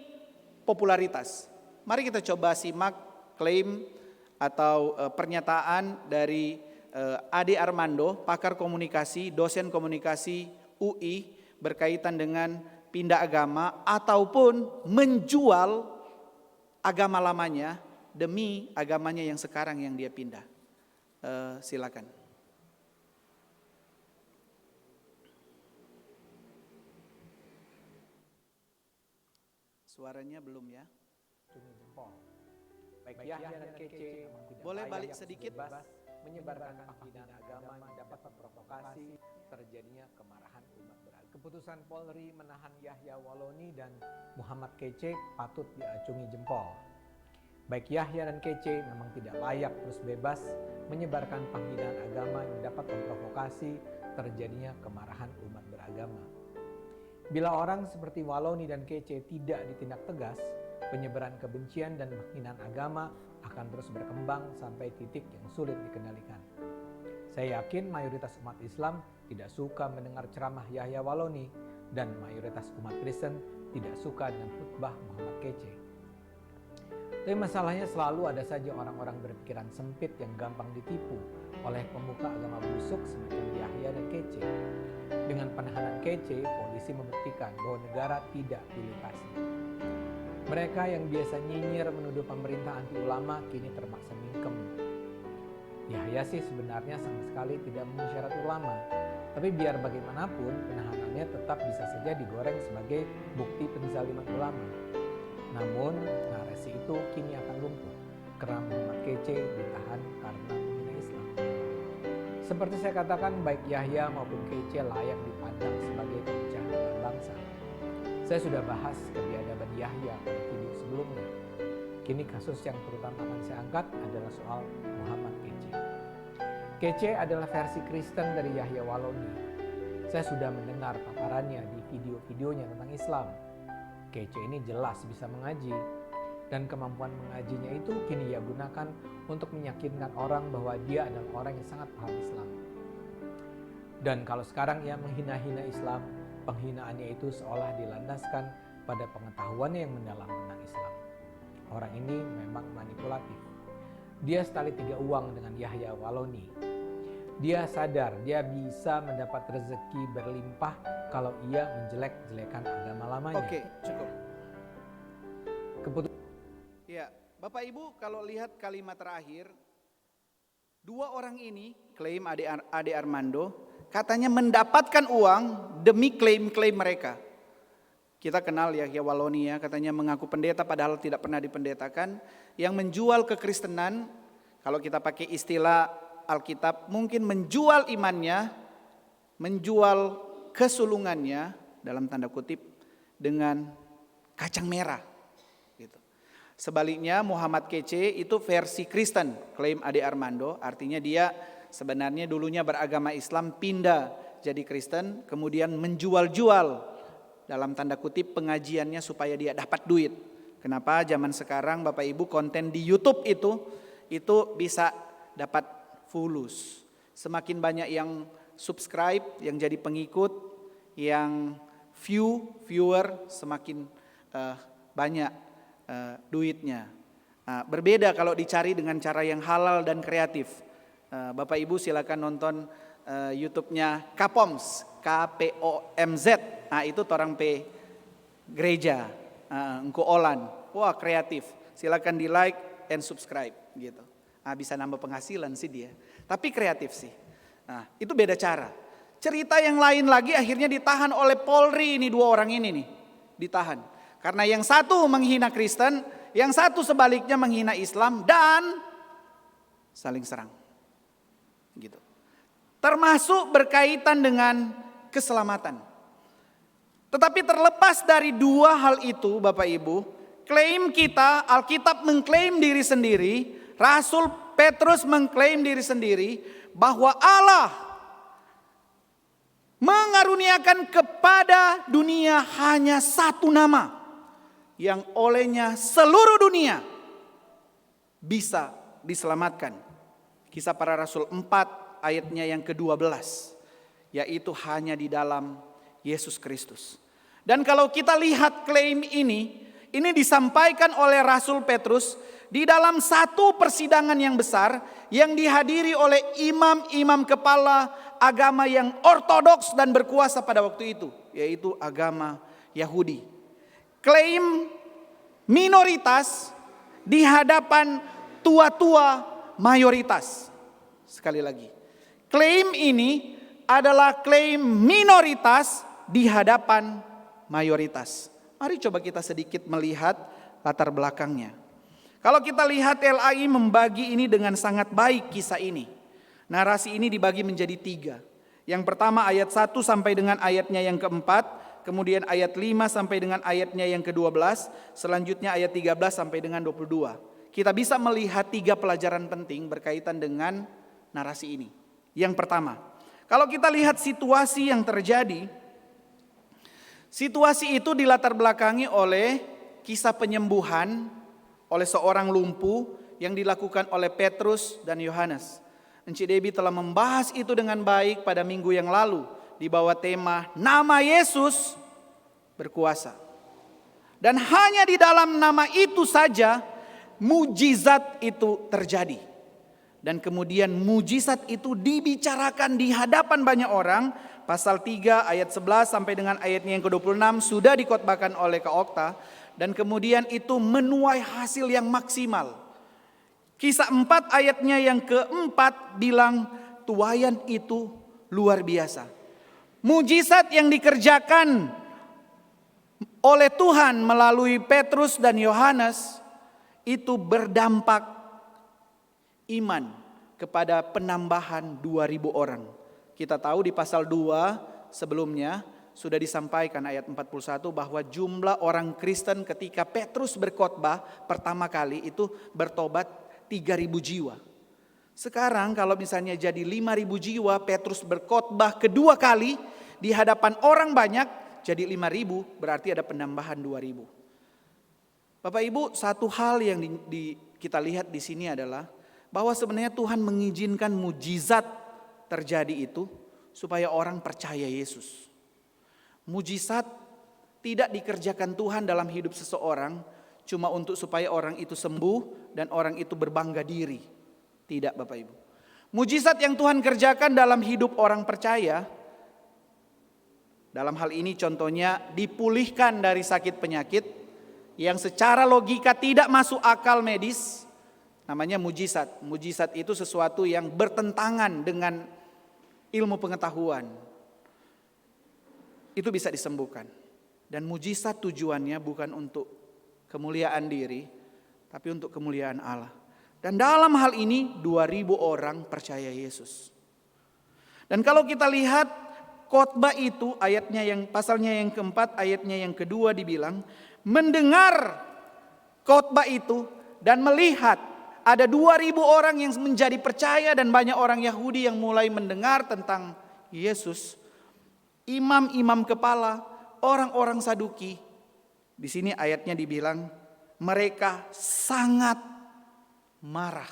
popularitas. Mari kita coba simak klaim atau pernyataan dari Ade Armando, pakar komunikasi, dosen komunikasi UI, berkaitan dengan pindah agama ataupun menjual agama lamanya demi agamanya yang sekarang yang dia pindah. Silakan. Suaranya belum ya? Baik Yahya dan Kece boleh balik sedikit? Menyebarkan penghinaan agama dapat memprovokasi terjadinya kemarahan umat beragama. Keputusan Polri menahan Yahya Waloni dan Muhammad Kece patut diacungi jempol. Baik Yahya dan Kece memang tidak layak terus bebas menyebarkan penghinaan agama yang dapat memprovokasi terjadinya kemarahan umat beragama. Bila orang seperti Waloni dan Kece tidak ditindak tegas, penyebaran kebencian dan penghinaan agama akan terus berkembang sampai titik yang sulit dikendalikan. Saya yakin mayoritas umat Islam tidak suka mendengar ceramah Yahya Waloni dan mayoritas umat Kristen tidak suka dengan khutbah Muhammad Kece. Tapi masalahnya selalu ada saja orang-orang berpikiran sempit yang gampang ditipu oleh pemuka agama busuk semacam Yahya dan Kece. Dengan penahanan Kece, polisi membuktikan bahwa negara tidak pilih kasih. Mereka yang biasa nyinyir menuduh pemerintah anti ulama kini terpaksa mingkem. Yahya sih sebenarnya sama sekali tidak memenuhi syarat ulama, tapi biar bagaimanapun penahanannya tetap bisa saja digoreng sebagai bukti penzaliman ulama. Namun narasi itu kini akan lumpuh karena Muhammad Kece ditahan karena menghina Islam. Seperti saya katakan, baik Yahya maupun Kece layak dipandang sebagai pemecah belah bangsa. Saya sudah bahas kebiadaban Yahya pada video sebelumnya. Kini kasus yang terutama akan saya angkat adalah soal Muhammad Kece. Kece adalah versi Kristen dari Yahya Waloni. Saya sudah mendengar paparannya di video-videonya tentang Islam. Kece ini jelas bisa mengaji, dan kemampuan mengajinya itu kini ia gunakan untuk meyakinkan orang bahwa dia adalah orang yang sangat paham Islam. Dan kalau sekarang ia menghina-hina Islam, penghinaannya itu seolah dilandaskan pada pengetahuannya yang mendalam tentang Islam. Orang ini memang manipulatif. Dia setali 3 uang dengan Yahya Waloni. Dia sadar dia bisa mendapat rezeki berlimpah kalau ia menjelek-jelekan agama lamanya. Oke, cukup. Ya, Bapak Ibu kalau lihat kalimat terakhir, 2 orang ini klaim Ade Armando katanya mendapatkan uang demi klaim-klaim mereka. Kita kenal Yahya Waloni ya, katanya mengaku pendeta padahal tidak pernah dipendetakan, yang menjual kekristenan, kalau kita pakai istilah Alkitab, mungkin menjual imannya, menjual kesulungannya dalam tanda kutip dengan kacang merah. Gitu. Sebaliknya Muhammad Kece itu versi Kristen, klaim Ade Armando, artinya dia sebenarnya dulunya beragama Islam, pindah jadi Kristen, kemudian menjual-jual dalam tanda kutip pengajiannya supaya dia dapat duit. Kenapa zaman sekarang Bapak Ibu konten di YouTube itu bisa dapat fulus. Semakin banyak yang subscribe, yang jadi pengikut, yang viewer, semakin banyak duitnya. Berbeda kalau dicari dengan cara yang halal dan kreatif. Bapak Ibu silakan nonton YouTube-nya Kapoms, KPOMZ. Itu torang pe gereja, engko olan. Wah kreatif. Silakan di like and subscribe gitu. Bisa nambah penghasilan sih dia. Tapi kreatif sih. Itu beda cara. Cerita yang lain lagi akhirnya ditahan oleh Polri ini 2 orang ini nih. Ditahan. Karena yang satu menghina Kristen, yang satu sebaliknya menghina Islam dan saling serang. Gitu. Termasuk berkaitan dengan keselamatan. Tetapi terlepas dari dua hal itu Bapak Ibu, klaim kita, Alkitab mengklaim diri sendiri, Rasul Petrus mengklaim diri sendiri bahwa Allah mengaruniakan kepada dunia hanya satu nama yang olehnya seluruh dunia bisa diselamatkan. Kisah Para Rasul 4 ayatnya yang ke-12, yaitu hanya di dalam Yesus Kristus. Dan kalau kita lihat klaim ini disampaikan oleh Rasul Petrus di dalam satu persidangan yang besar yang dihadiri oleh imam-imam kepala agama yang ortodoks dan berkuasa pada waktu itu, yaitu agama Yahudi. Klaim minoritas di hadapan tua-tua mayoritas. Sekali lagi, klaim ini adalah klaim minoritas di hadapan mayoritas. Mari coba kita sedikit melihat latar belakangnya. Kalau kita lihat LAI membagi ini dengan sangat baik kisah ini. Narasi ini dibagi menjadi 3. Yang pertama ayat 1 sampai dengan ayatnya yang keempat. Kemudian ayat 5 sampai dengan ayatnya yang ke-12. Selanjutnya ayat 13 sampai dengan 22. Kita bisa melihat 3 pelajaran penting berkaitan dengan narasi ini. Yang pertama, kalau kita lihat situasi yang terjadi. Situasi itu dilatar belakangi oleh kisah penyembuhan oleh seorang lumpuh yang dilakukan oleh Petrus dan Yohanes. Enci Debbie telah membahas itu dengan baik pada minggu yang lalu di bawah tema nama Yesus berkuasa. Dan hanya di dalam nama itu saja mujizat itu terjadi. Dan kemudian mujizat itu dibicarakan di hadapan banyak orang. Pasal 3 ayat 11 sampai dengan ayatnya yang ke-26 sudah dikotbahkan oleh Kak Okta. Dan kemudian itu menuai hasil yang maksimal. Kisah 4 ayatnya yang ke-4 bilang tuaian itu luar biasa. Mujizat yang dikerjakan oleh Tuhan melalui Petrus dan Yohanes itu berdampak iman kepada penambahan 2.000 orang. Kita tahu di pasal 2 sebelumnya sudah disampaikan ayat 41 bahwa jumlah orang Kristen ketika Petrus berkhotbah pertama kali itu bertobat 3.000 jiwa. Sekarang kalau misalnya jadi 5.000 jiwa, Petrus berkhotbah kedua kali di hadapan orang banyak jadi 5.000, berarti ada penambahan 2.000. Bapak Ibu, satu hal yang kita lihat di sini adalah bahwa sebenarnya Tuhan mengizinkan mujizat terjadi itu supaya orang percaya Yesus. Mujizat tidak dikerjakan Tuhan dalam hidup seseorang cuma untuk supaya orang itu sembuh dan orang itu berbangga diri. Tidak Bapak Ibu. Mujizat yang Tuhan kerjakan dalam hidup orang percaya, dalam hal ini contohnya dipulihkan dari sakit penyakit yang secara logika tidak masuk akal medis, namanya mujizat. Mujizat itu sesuatu yang bertentangan dengan ilmu pengetahuan. Itu bisa disembuhkan. Dan mujizat tujuannya bukan untuk kemuliaan diri, tapi untuk kemuliaan Allah. Dan dalam hal ini 2.000 orang percaya Yesus. Dan kalau kita lihat khotbah itu ayatnya yang pasalnya yang keempat, ayatnya yang kedua dibilang, mendengar khotbah itu dan melihat ada 2.000 orang yang menjadi percaya dan banyak orang Yahudi yang mulai mendengar tentang Yesus. Imam-imam kepala, orang-orang Saduki. Di sini ayatnya dibilang mereka sangat marah.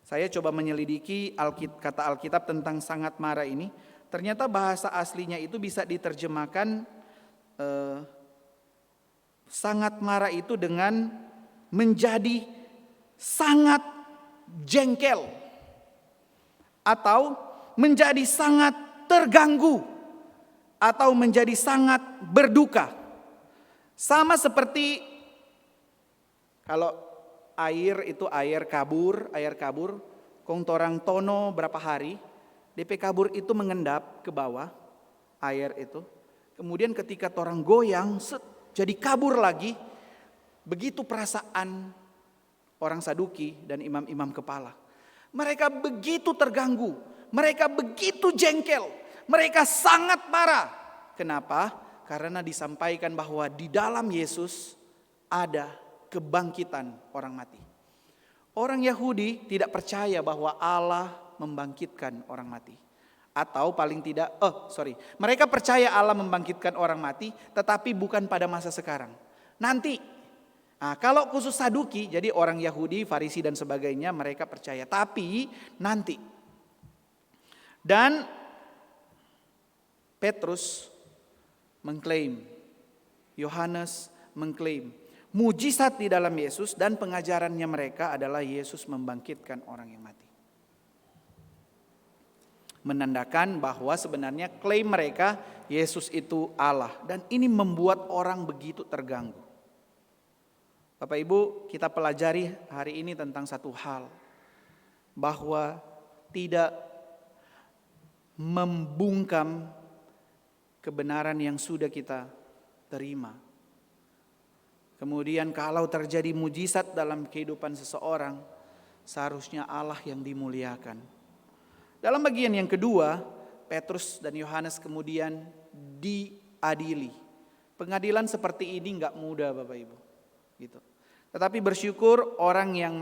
Saya coba menyelidiki kata Alkitab tentang sangat marah ini. Ternyata bahasa aslinya itu bisa diterjemahkan sangat marah itu dengan menjadi sangat jengkel atau menjadi sangat terganggu atau menjadi sangat berduka. Sama seperti kalau air itu air kabur, kong torang tono berapa hari, DP kabur itu mengendap ke bawah air itu. Kemudian ketika torang goyang, Jadi kabur lagi. Begitu perasaan orang Saduki dan imam-imam kepala. Mereka begitu terganggu. Mereka begitu jengkel. Mereka sangat marah. Kenapa? Karena disampaikan bahwa di dalam Yesus ada kebangkitan orang mati. Orang Yahudi tidak percaya bahwa Allah membangkitkan orang mati. Atau paling tidak, mereka percaya Allah membangkitkan orang mati, tetapi bukan pada masa sekarang. Nanti, kalau khusus Saduki, jadi orang Yahudi, Farisi dan sebagainya, mereka percaya. Tapi nanti. Dan Petrus mengklaim, Yohanes mengklaim, mujizat di dalam Yesus dan pengajarannya mereka adalah Yesus membangkitkan orang yang mati. Menandakan bahwa sebenarnya klaim mereka Yesus itu Allah. Dan ini membuat orang begitu terganggu. Bapak Ibu, kita pelajari hari ini tentang satu hal. Bahwa tidak membungkam kebenaran yang sudah kita terima. Kemudian kalau terjadi mujizat dalam kehidupan seseorang, seharusnya Allah yang dimuliakan. Dalam bagian yang kedua, Petrus dan Yohanes kemudian diadili. Pengadilan seperti ini nggak mudah, Bapak Ibu. Gitu. Tetapi bersyukur orang yang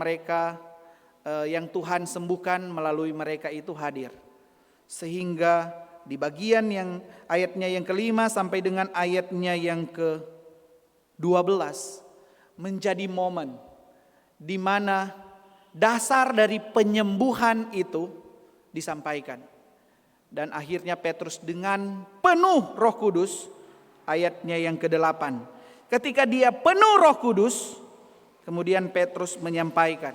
yang Tuhan sembuhkan melalui mereka itu hadir. Sehingga di bagian yang ayatnya yang ke-5 sampai dengan ayatnya yang ke-12 menjadi momen di mana dasar dari penyembuhan itu disampaikan. Dan akhirnya Petrus dengan penuh Roh Kudus, ayatnya yang ke-8. Ketika dia penuh Roh Kudus, kemudian Petrus menyampaikan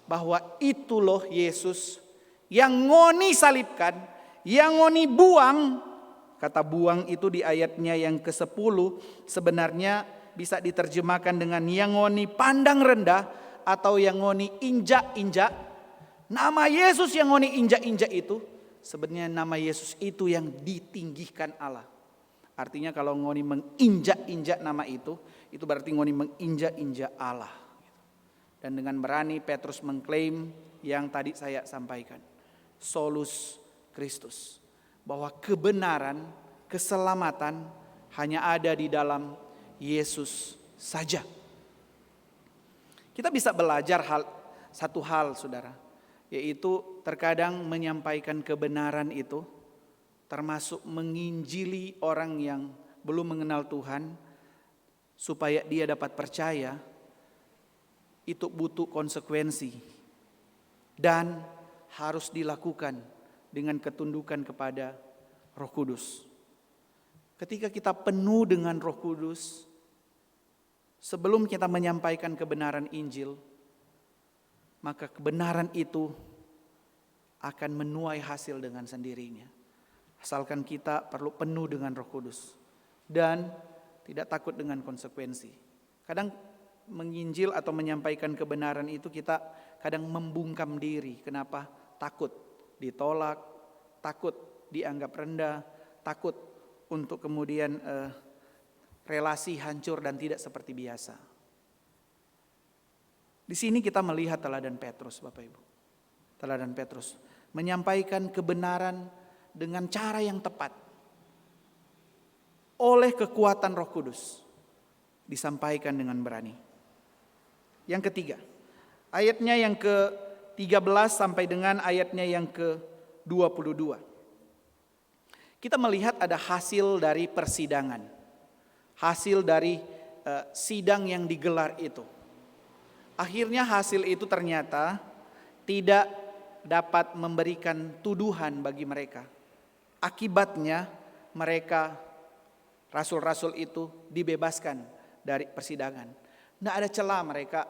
bahwa itu loh Yesus yang ngoni salibkan, yang ngoni buang. Kata buang itu di ayatnya yang ke-10 sebenarnya bisa diterjemahkan dengan yang ngoni pandang rendah atau yang ngoni injak-injak. Nama Yesus yang ngoni injak-injak itu sebenarnya nama Yesus itu yang ditinggikan Allah. Artinya kalau ngoni menginjak-injak nama itu berarti ngoni menginjak-injak Allah. Dan dengan berani Petrus mengklaim yang tadi saya sampaikan. Solus Christus. Bahwa kebenaran, keselamatan hanya ada di dalam Yesus saja. Kita bisa belajar satu hal, saudara. Yaitu terkadang menyampaikan kebenaran itu termasuk menginjili orang yang belum mengenal Tuhan supaya dia dapat percaya, itu butuh konsekuensi dan harus dilakukan dengan ketundukan kepada Roh Kudus. Ketika kita penuh dengan Roh Kudus, sebelum kita menyampaikan kebenaran Injil, maka kebenaran itu akan menuai hasil dengan sendirinya. Asalkan kita perlu penuh dengan Roh Kudus dan tidak takut dengan konsekuensi. Kadang menginjil atau menyampaikan kebenaran itu kita kadang membungkam diri. Kenapa? Takut ditolak, takut dianggap rendah, takut untuk kemudian relasi hancur dan tidak seperti biasa. Di sini kita melihat teladan Petrus, Bapak Ibu. Teladan Petrus menyampaikan kebenaran dengan cara yang tepat. Oleh kekuatan Roh Kudus disampaikan dengan berani. Yang ketiga, ayatnya yang ke-13 sampai dengan ayatnya yang ke-22. Kita melihat ada hasil dari persidangan. Hasil dari sidang yang digelar itu. Akhirnya hasil itu ternyata tidak dapat memberikan tuduhan bagi mereka. Akibatnya mereka, rasul-rasul itu dibebaskan dari persidangan. Tidak ada celah mereka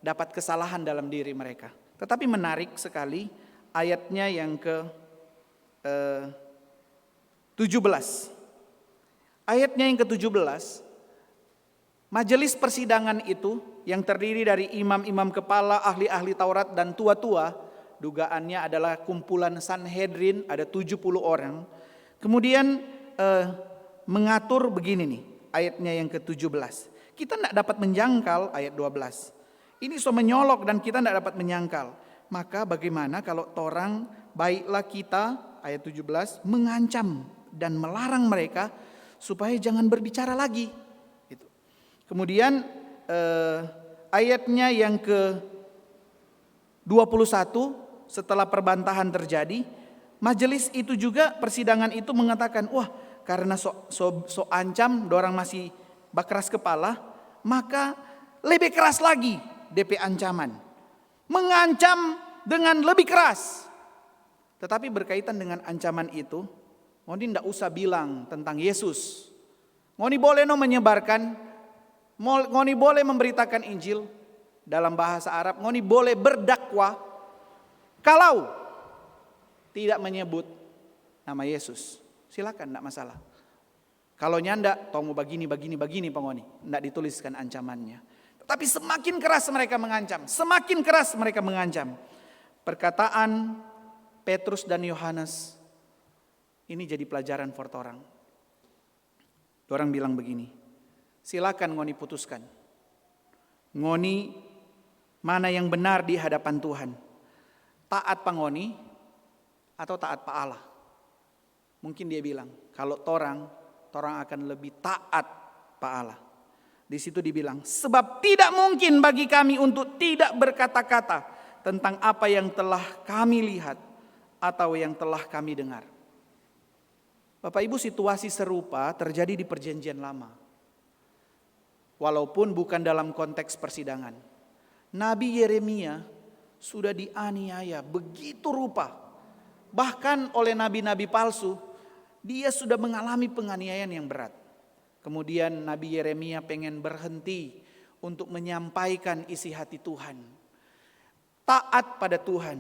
dapat kesalahan dalam diri mereka. Tetapi menarik sekali ayatnya yang ke-17. Ayatnya yang ke-17, majelis persidangan itu yang terdiri dari imam-imam kepala, ahli-ahli Taurat dan tua-tua, dugaannya adalah kumpulan Sanhedrin, ada 70 orang. Kemudian mengatur begini nih, ayatnya yang ke-17. Kita tidak dapat menjangkal ayat 12. Ini so menyolok dan kita tidak dapat menyangkal. Maka bagaimana kalau torang, baiklah kita, ayat 17, mengancam dan melarang mereka supaya jangan berbicara lagi. Gitu. Kemudian ayatnya yang ke-21, setelah perbantahan terjadi, majelis itu juga, persidangan itu mengatakan, wah karena so ancam, dorang masih keras kepala, maka lebih keras lagi DP ancaman. Mengancam dengan lebih keras. Tetapi berkaitan dengan ancaman itu, ngoni tidak usah bilang tentang Yesus. Ngoni boleh menyebarkan, ngoni boleh memberitakan Injil dalam bahasa Arab, ngoni boleh berdakwah kalau tidak menyebut nama Yesus. Silakan, tidak masalah. Kalau nyanda, tomo begini pengoni, tidak dituliskan ancamannya. Tapi semakin keras mereka mengancam, semakin keras mereka mengancam. Perkataan Petrus dan Yohanes ini jadi pelajaran for orang. Orang bilang begini, silakan ngoni putuskan. Ngoni mana yang benar di hadapan Tuhan? Taat pangoni atau taat pa Allah? Mungkin dia bilang, kalau torang akan lebih taat pa Allah. Di situ dibilang, sebab tidak mungkin bagi kami untuk tidak berkata-kata tentang apa yang telah kami lihat atau yang telah kami dengar. Bapak Ibu, situasi serupa terjadi di Perjanjian Lama. Walaupun bukan dalam konteks persidangan. Nabi Yeremia sudah dianiaya begitu rupa. Bahkan oleh nabi-nabi palsu, dia sudah mengalami penganiayaan yang berat. Kemudian Nabi Yeremia pengen berhenti untuk menyampaikan isi hati Tuhan. Taat pada Tuhan.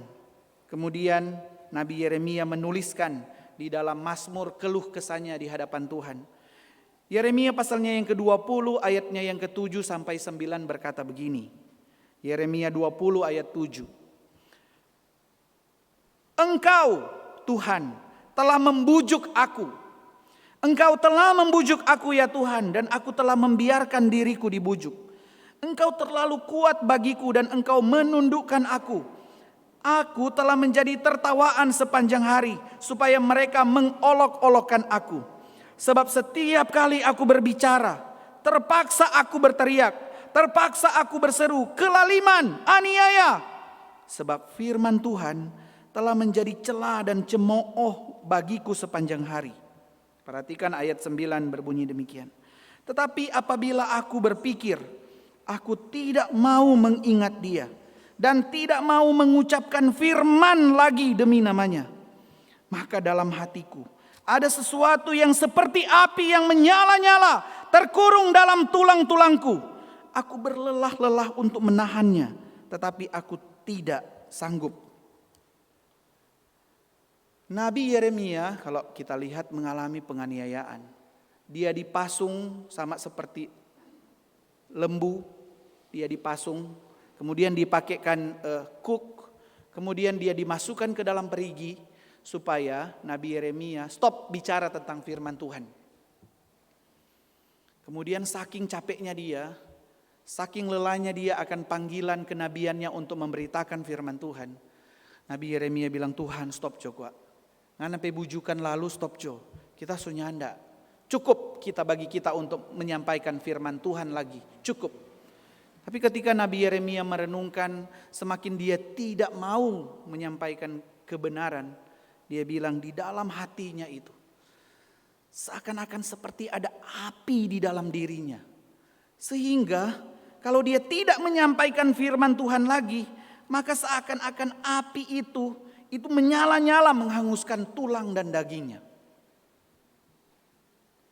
Kemudian Nabi Yeremia menuliskan di dalam Mazmur keluh kesahnya di hadapan Tuhan. Yeremia pasalnya yang ke-20 ayatnya yang ke-7 sampai 9 berkata begini. Yeremia 20 ayat 7. Engkau Tuhan telah membujuk aku. Engkau telah membujuk aku ya Tuhan, dan aku telah membiarkan diriku dibujuk. Engkau terlalu kuat bagiku dan engkau menundukkan aku. Aku telah menjadi tertawaan sepanjang hari, supaya mereka mengolok-olokkan aku. Sebab setiap kali aku berbicara, terpaksa aku berteriak, terpaksa aku berseru, kelaliman, aniaya. Sebab firman Tuhan telah menjadi celah dan cemooh bagiku sepanjang hari. Perhatikan ayat 9 berbunyi demikian. Tetapi apabila aku berpikir, aku tidak mau mengingat dia, dan tidak mau mengucapkan firman lagi demi namanya, maka dalam hatiku ada sesuatu yang seperti api yang menyala-nyala, terkurung dalam tulang-tulangku. Aku berlelah-lelah untuk menahannya, tetapi aku tidak sanggup. Nabi Yeremia kalau kita lihat mengalami penganiayaan. Dia dipasung sama seperti lembu. Dia dipasung, kemudian dipakaikan kuk, kemudian dia dimasukkan ke dalam perigi supaya Nabi Yeremia stop bicara tentang firman Tuhan. Kemudian saking capeknya dia, saking lelahnya dia akan panggilan kenabiannya untuk memberitakan firman Tuhan. Nabi Yeremia bilang, Tuhan stop coba. Ngana pe bujukan lalu stop jo. Kita sunyanda. Cukup bagi kita untuk menyampaikan firman Tuhan lagi. Cukup. Tapi ketika Nabi Yeremia merenungkan, semakin dia tidak mau menyampaikan kebenaran, dia bilang di dalam hatinya itu seakan-akan seperti ada api di dalam dirinya. Sehingga kalau dia tidak menyampaikan firman Tuhan lagi, maka seakan-akan api itu menyala-nyala menghanguskan tulang dan dagingnya.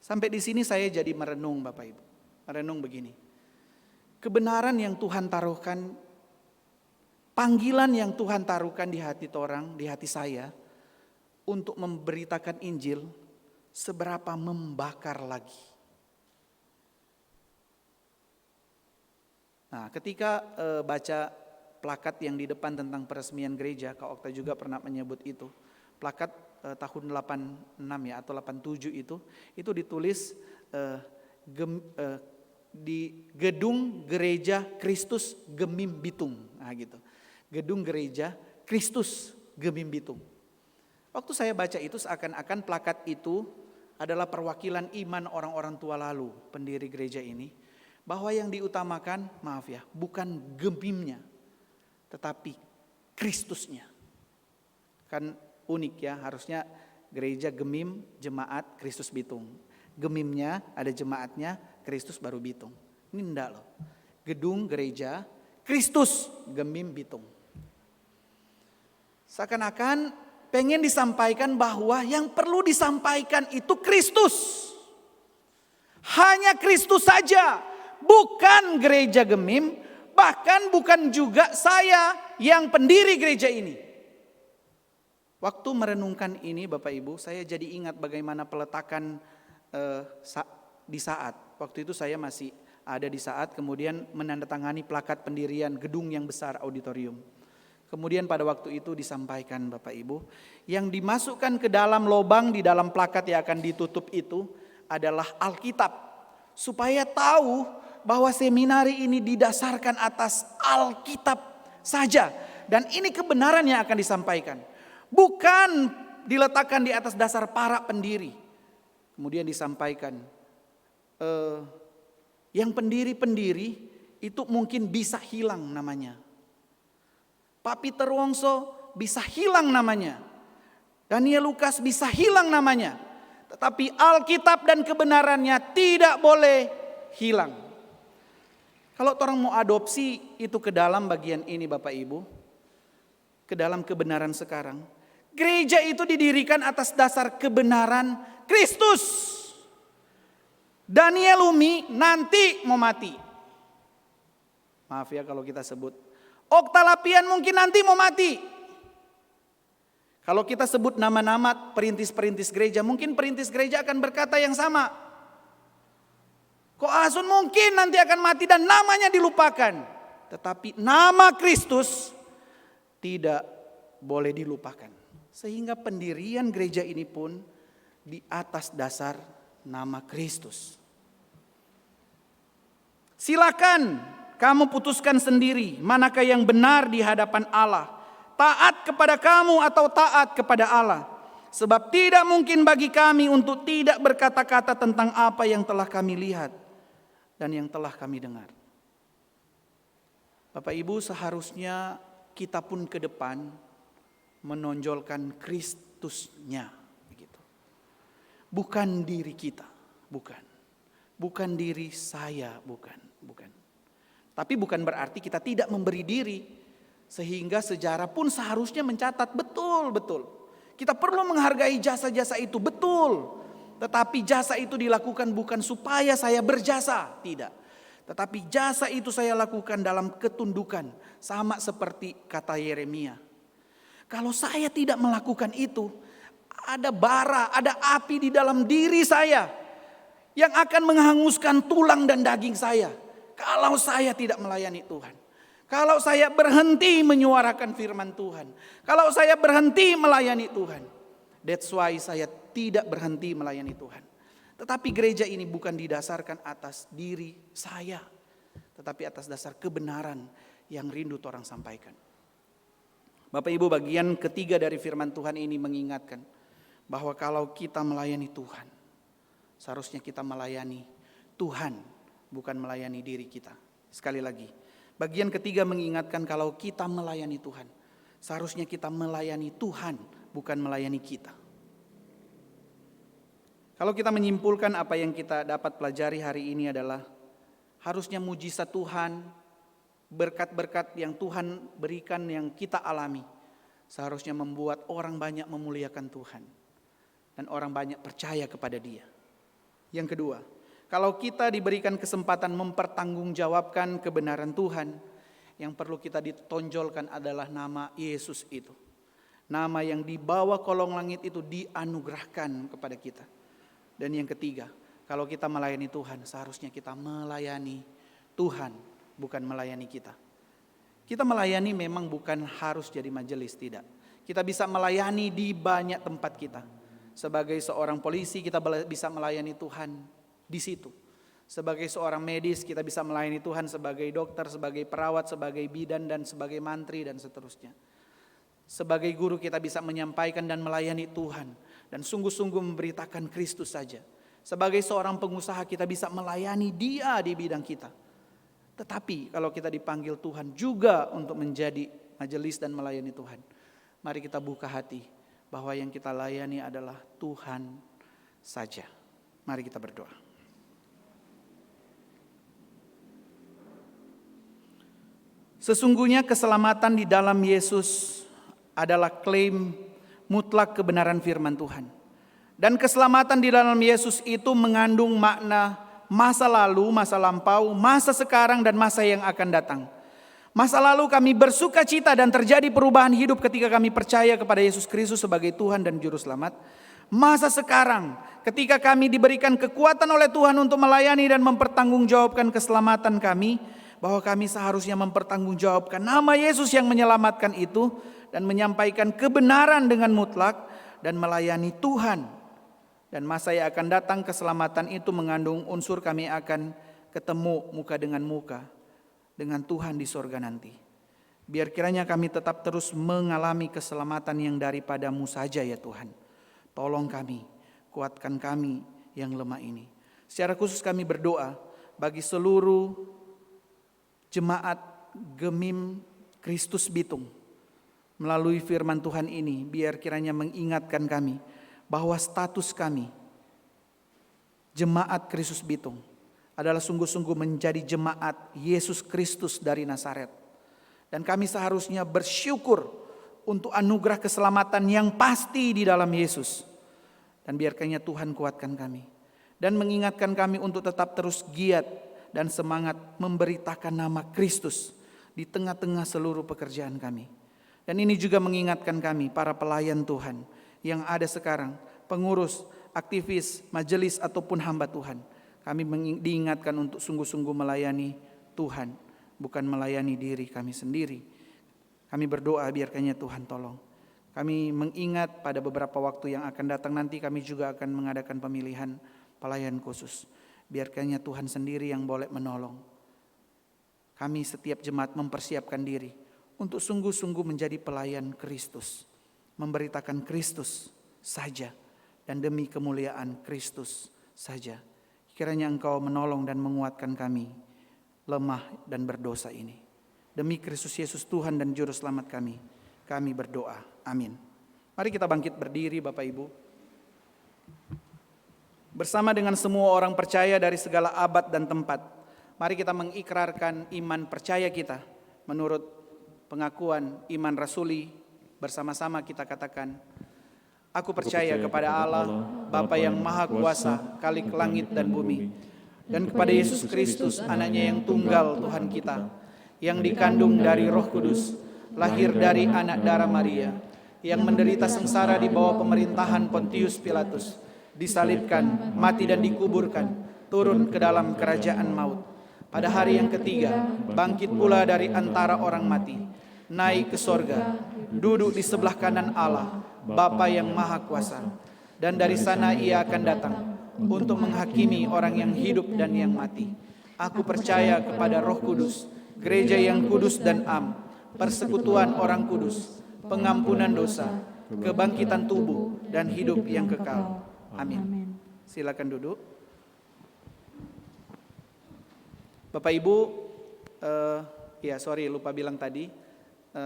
Sampai di sini saya jadi merenung Bapak Ibu. Merenung begini. Kebenaran yang Tuhan taruhkan, panggilan yang Tuhan taruhkan di hati orang, di hati saya, untuk memberitakan Injil, seberapa membakar lagi. Nah, ketika baca plakat yang di depan tentang peresmian gereja, Kak Okta juga pernah menyebut itu. Plakat tahun 86 ya atau 87 itu ditulis di Gedung Gereja Kristus Gemim Bitung. Nah gitu. Gedung Gereja Kristus Gemim Bitung. Waktu saya baca itu seakan-akan plakat itu adalah perwakilan iman orang-orang tua lalu, pendiri gereja ini. Bahwa yang diutamakan, maaf ya, bukan gemimnya, tetapi Kristusnya. Kan unik ya, harusnya gereja Gemim, jemaat Kristus Bitung. Gemimnya ada jemaatnya, Kristus baru Bitung. Ini enggak loh. Gedung gereja Kristus Gemim Bitung. Seakan-akan pengen disampaikan bahwa yang perlu disampaikan itu Kristus. Hanya Kristus saja, bukan gereja Gemim, bahkan bukan juga saya yang pendiri gereja ini. Waktu merenungkan ini Bapak Ibu, saya jadi ingat bagaimana peletakan di saat. Waktu itu saya masih ada di saat, kemudian menandatangani plakat pendirian gedung yang besar auditorium. Kemudian pada waktu itu disampaikan Bapak Ibu, yang dimasukkan ke dalam lubang di dalam plakat yang akan ditutup itu adalah Alkitab. Supaya tahu bahwa seminari ini didasarkan atas Alkitab saja. Dan ini kebenaran yang akan disampaikan. Bukan diletakkan di atas dasar para pendiri. Kemudian disampaikan, yang pendiri-pendiri itu mungkin bisa hilang namanya. Pak Peter Wongso bisa hilang namanya. Daniel Lukas bisa hilang namanya. Tetapi Alkitab dan kebenarannya tidak boleh hilang. Kalau orang mau adopsi itu ke dalam bagian ini Bapak Ibu, ke dalam kebenaran sekarang. Gereja itu didirikan atas dasar kebenaran Kristus. Daniel Umi nanti mau mati. Maaf ya kalau kita sebut. Oktalapian mungkin nanti mau mati. Kalau kita sebut nama-nama perintis-perintis gereja, mungkin perintis gereja akan berkata yang sama. Koasun mungkin nanti akan mati dan namanya dilupakan. Tetapi nama Kristus tidak boleh dilupakan. Sehingga pendirian gereja ini pun di atas dasar nama Kristus. Silakan kamu putuskan sendiri manakah yang benar di hadapan Allah. Taat kepada kamu atau taat kepada Allah. Sebab tidak mungkin bagi kami untuk tidak berkata-kata tentang apa yang telah kami lihat dan yang telah kami dengar. Bapak Ibu, seharusnya kita pun ke depan menonjolkan Kristusnya. Begitu. Bukan diri kita, bukan. Bukan diri saya, bukan. Tapi bukan berarti kita tidak memberi diri. Sehingga sejarah pun seharusnya mencatat betul. Kita perlu menghargai jasa-jasa itu, betul. Tetapi jasa itu dilakukan bukan supaya saya berjasa, tidak. Tetapi jasa itu saya lakukan dalam ketundukan. Sama seperti kata Yeremia. Kalau saya tidak melakukan itu, ada bara, ada api di dalam diri saya yang akan menghanguskan tulang dan daging saya. Kalau saya tidak melayani Tuhan. Kalau saya berhenti menyuarakan firman Tuhan. Kalau saya berhenti melayani Tuhan. That's why saya tidak berhenti melayani Tuhan. Tetapi gereja ini bukan didasarkan atas diri saya. Tetapi atas dasar kebenaran yang rindu orang sampaikan. Bapak Ibu, bagian ketiga dari firman Tuhan ini mengingatkan bahwa kalau kita melayani Tuhan, seharusnya kita melayani Tuhan, bukan melayani diri kita. Sekali lagi, bagian ketiga mengingatkan kalau kita melayani Tuhan, seharusnya kita melayani Tuhan, bukan melayani kita. Kalau kita menyimpulkan apa yang kita dapat pelajari hari ini adalah harusnya mujizat Tuhan, berkat-berkat yang Tuhan berikan yang kita alami seharusnya membuat orang banyak memuliakan Tuhan dan orang banyak percaya kepada Dia. Yang kedua, kalau kita diberikan kesempatan mempertanggungjawabkan kebenaran Tuhan, yang perlu kita ditonjolkan adalah nama Yesus itu. Nama yang di bawah kolong langit itu dianugerahkan kepada kita. Dan yang ketiga, kalau kita melayani Tuhan, seharusnya kita melayani Tuhan, bukan melayani kita. Kita melayani memang bukan harus jadi majelis, tidak. Kita bisa melayani di banyak tempat kita. Sebagai seorang polisi kita bisa melayani Tuhan di situ. Sebagai seorang medis kita bisa melayani Tuhan sebagai dokter, sebagai perawat, sebagai bidan dan sebagai mantri dan seterusnya. Sebagai guru kita bisa menyampaikan dan melayani Tuhan dan sungguh-sungguh memberitakan Kristus saja. Sebagai seorang pengusaha kita bisa melayani Dia di bidang kita. Tetapi kalau kita dipanggil Tuhan juga untuk menjadi majelis dan melayani Tuhan, mari kita buka hati bahwa yang kita layani adalah Tuhan saja. Mari kita berdoa. Sesungguhnya keselamatan di dalam Yesus adalah klaim mutlak kebenaran firman Tuhan. Dan keselamatan di dalam Yesus itu mengandung makna masa lalu, masa lampau, masa sekarang dan masa yang akan datang. Masa lalu kami bersuka cita dan terjadi perubahan hidup ketika kami percaya kepada Yesus Kristus sebagai Tuhan dan Juru Selamat. Masa sekarang ketika kami diberikan kekuatan oleh Tuhan untuk melayani dan mempertanggungjawabkan keselamatan kami, bahwa kami seharusnya mempertanggungjawabkan nama Yesus yang menyelamatkan itu dan menyampaikan kebenaran dengan mutlak dan melayani Tuhan. Dan masa yang akan datang keselamatan itu mengandung unsur kami akan ketemu muka dengan muka dengan Tuhan di sorga nanti. Biar kiranya kami tetap terus mengalami keselamatan yang daripada-Mu saja ya Tuhan. Tolong kami, kuatkan kami yang lemah ini. Secara khusus kami berdoa bagi seluruh Jemaat Gemim Kristus Bitung. Melalui firman Tuhan ini, biar kiranya mengingatkan kami bahwa status kami, Jemaat Kristus Bitung, adalah sungguh-sungguh menjadi jemaat Yesus Kristus dari Nazaret. Dan kami seharusnya bersyukur untuk anugerah keselamatan yang pasti di dalam Yesus. Dan biarkannya Tuhan kuatkan kami. Dan mengingatkan kami untuk tetap terus giat dan semangat memberitakan nama Kristus di tengah-tengah seluruh pekerjaan kami. Dan ini juga mengingatkan kami para pelayan Tuhan yang ada sekarang, pengurus, aktivis, majelis ataupun hamba Tuhan. Kami diingatkan untuk sungguh-sungguh melayani Tuhan, bukan melayani diri kami sendiri. Kami berdoa biarkannya Tuhan tolong. Kami mengingat pada beberapa waktu yang akan datang nanti kami juga akan mengadakan pemilihan pelayan khusus. Biarkannya Tuhan sendiri yang boleh menolong. Kami setiap jemaat mempersiapkan diri untuk sungguh-sungguh menjadi pelayan Kristus. Memberitakan Kristus saja dan demi kemuliaan Kristus saja. Kiranya Engkau menolong dan menguatkan kami lemah dan berdosa ini. Demi Kristus Yesus Tuhan dan Juru Selamat kami berdoa. Amin. Mari kita bangkit berdiri Bapak Ibu. Bersama dengan semua orang percaya dari segala abad dan tempat, mari kita mengikrarkan iman percaya kita menurut pengakuan iman rasuli. Bersama-sama kita katakan, Aku percaya kepada Allah, Bapa yang Maha Kuasa, Khalik langit dan bumi, dan kepada Yesus Kristus, Anaknya yang tunggal Tuhan kita, yang dikandung dari Roh Kudus, lahir dari anak darah Maria, yang menderita sengsara di bawah pemerintahan Pontius Pilatus, disalibkan, mati dan dikuburkan, turun ke dalam kerajaan maut. Pada hari yang ketiga, bangkit pula dari antara orang mati, naik ke sorga, duduk di sebelah kanan Allah, Bapa yang Maha Kuasa. Dan dari sana Ia akan datang untuk menghakimi orang yang hidup dan yang mati. Aku percaya kepada Roh Kudus, gereja yang kudus dan am, persekutuan orang kudus, pengampunan dosa, kebangkitan tubuh dan hidup yang kekal. Amin. Silakan duduk. Bapak Ibu, lupa bilang tadi,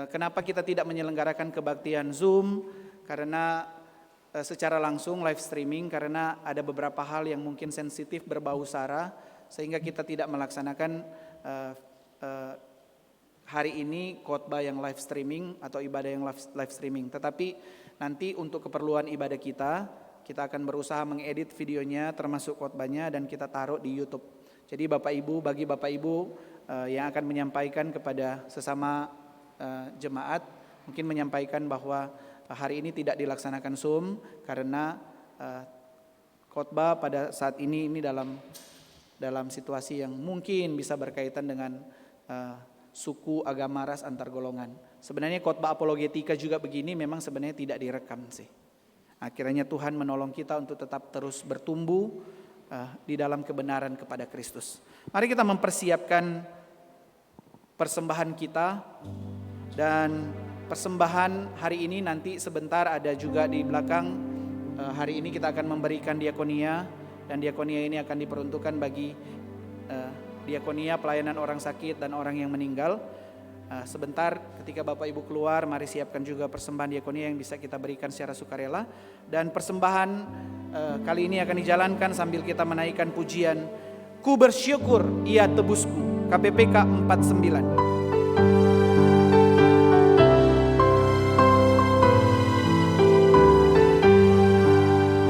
kenapa kita tidak menyelenggarakan kebaktian Zoom? Karena secara langsung live streaming, karena ada beberapa hal yang mungkin sensitif berbau sara, sehingga kita tidak melaksanakan hari ini khotbah yang live streaming atau ibadah yang live streaming. Tetapi nanti untuk keperluan ibadah kita akan berusaha mengedit videonya termasuk khotbahnya dan kita taruh di YouTube. Jadi bagi Bapak Ibu yang akan menyampaikan kepada sesama jemaat, mungkin menyampaikan bahwa hari ini tidak dilaksanakan Zoom karena khotbah pada saat ini dalam situasi yang mungkin bisa berkaitan dengan suku, agama, ras, antar golongan. Sebenarnya khotbah apologetika juga begini memang sebenarnya tidak direkam sih. Akhirnya Tuhan menolong kita untuk tetap terus bertumbuh, di dalam kebenaran kepada Kristus. Mari kita mempersiapkan persembahan kita, dan persembahan hari ini nanti sebentar ada juga di belakang. Hari ini kita akan memberikan diakonia, dan diakonia ini akan diperuntukkan bagi diakonia pelayanan orang sakit dan orang yang meninggal. Sebentar ketika Bapak Ibu keluar, mari siapkan juga persembahan diakonia yang bisa kita berikan secara sukarela. Dan persembahan kali ini akan dijalankan sambil kita menaikkan pujian Ku Bersyukur Ia Tebusku, KPPK 49.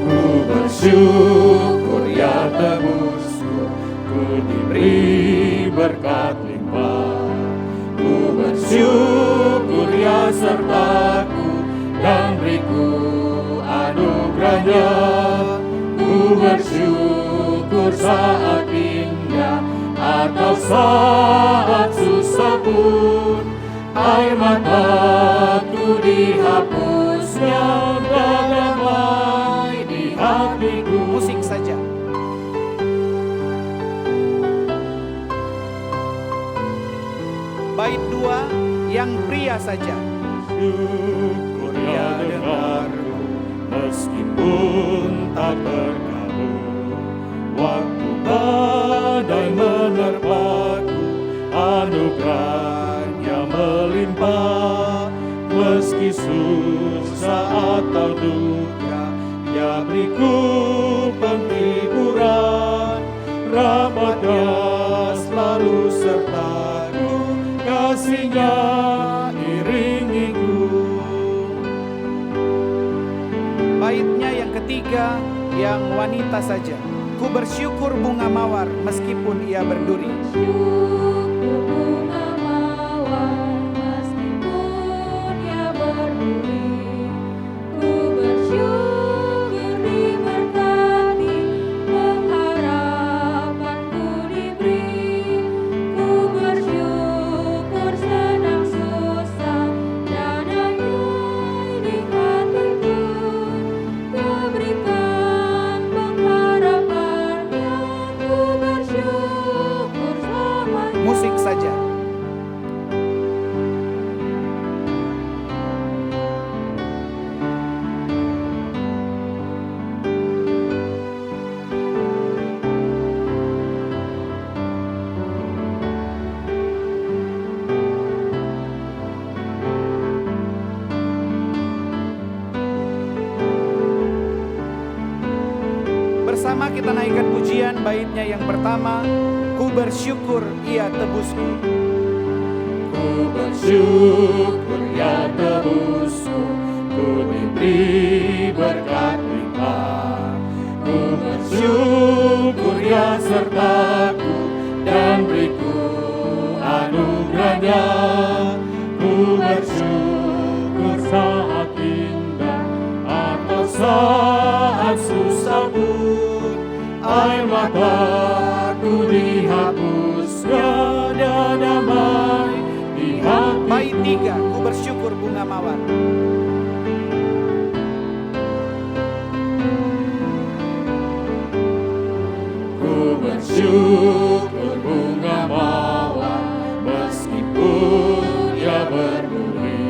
Ku bersyukur ya tebusku, ku diberi berkat limpah. Ku bersyukur ya sertaku, dan beriku anugerahnya. Ku bersyukur saat indah atau saat susah pun, air mataku dihapusnya dan damai di hatiku. Musik saja. Bait 2 yang pria saja. Syukur ya dengarku, meskipun tak terkabul. Waktu badai menerpaku, anugerahnya melimpah. Meski susah atau duka, Dia beriku penghiburan. Rahmat-Nya selalu sertaku, kasih-Nya iringiku. Baitnya yang ketiga yang wanita saja. Ku bersyukur bunga mawar meskipun ia berduri. Syukur bunga mawar meskipun ia berduri. Ku bersyukur diberkati, pengharapanku diberi. Ku bersyukur senang susah, dan damai di hatiku. Ku berikan pengharapannya, ku bersyukur selamanya. Musik saja. Bersama kita naikkan pujian baitnya yang pertama, Ku bersyukur Ia tebusku. Ku bersyukur ya tebusku, ku diberi berkat limpah. Ku bersyukur ya sertaku, dan beriku anugerahnya. Ku bersyukur saat indah atau saat susah pun, air mataku dihapusnya dan damai di hatiku. Bait 3, Ku bersyukur bunga mawar. Ku bersyukur bunga mawar meskipun ia berduri.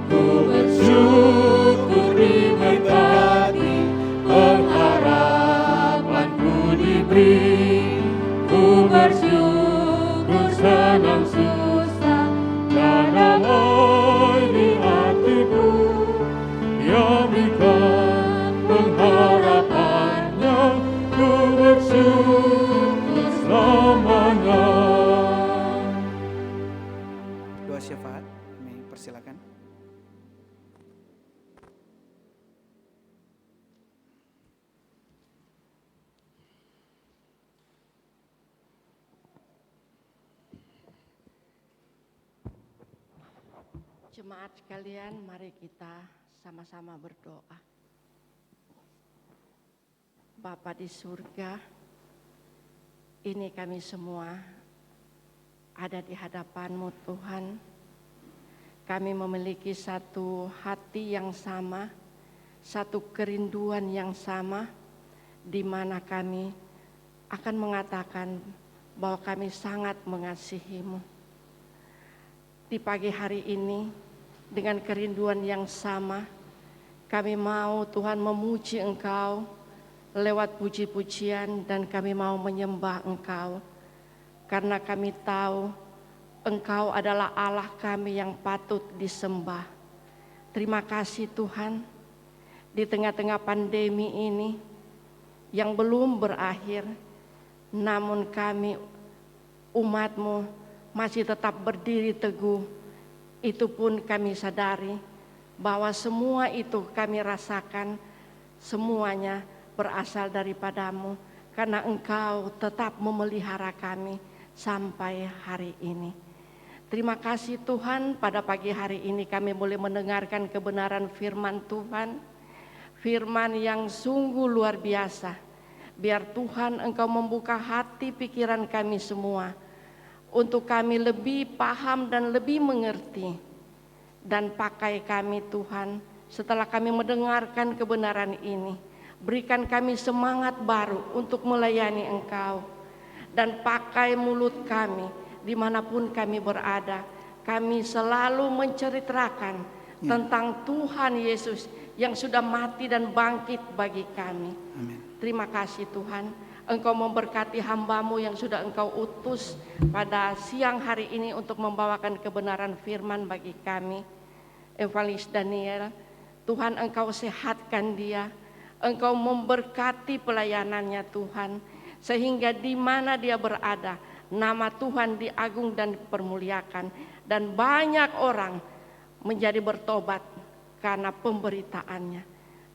Ku bersyukur diberkati, pengharapanku diberi. Ku bersyukur senang susah, dan damai di hatiku. Dia berikan pengharapannya, ku bersyukur selamanya. Doa syafaat, kami persilakan. Jemaat sekalian, mari kita sama-sama berdoa. Bapa di surga, ini kami semua ada di hadapan-Mu Tuhan. Kami memiliki satu hati yang sama, satu kerinduan yang sama, di mana kami akan mengatakan bahwa kami sangat mengasihi-Mu. Di pagi hari ini, dengan kerinduan yang sama, kami mau Tuhan memuji Engkau lewat puji-pujian, dan kami mau menyembah Engkau. Karena kami tahu Engkau adalah Allah kami yang patut disembah. Terima kasih Tuhan, di tengah-tengah pandemi ini yang belum berakhir, namun kami umat-Mu masih tetap berdiri teguh. Itu pun kami sadari bahwa semua itu kami rasakan semuanya berasal daripada-Mu, karena Engkau tetap memelihara kami sampai hari ini. Terima kasih Tuhan, pada pagi hari ini kami boleh mendengarkan kebenaran firman Tuhan, firman yang sungguh luar biasa. Biar Tuhan Engkau membuka hati pikiran kami semua, untuk kami lebih paham dan lebih mengerti. Dan pakai kami Tuhan, setelah kami mendengarkan kebenaran ini, berikan kami semangat baru untuk melayani Engkau. Dan pakai mulut kami dimanapun kami berada, kami selalu menceritakan tentang Tuhan Yesus yang sudah mati dan bangkit bagi kami. Amin. Terima kasih Tuhan, Engkau memberkati hamba-Mu yang sudah Engkau utus pada siang hari ini untuk membawakan kebenaran firman bagi kami. Evangelis Daniel, Tuhan Engkau sehatkan dia, Engkau memberkati pelayanannya Tuhan, sehingga di mana dia berada, nama Tuhan diagung dan dipermuliakan, dan banyak orang menjadi bertobat karena pemberitaannya.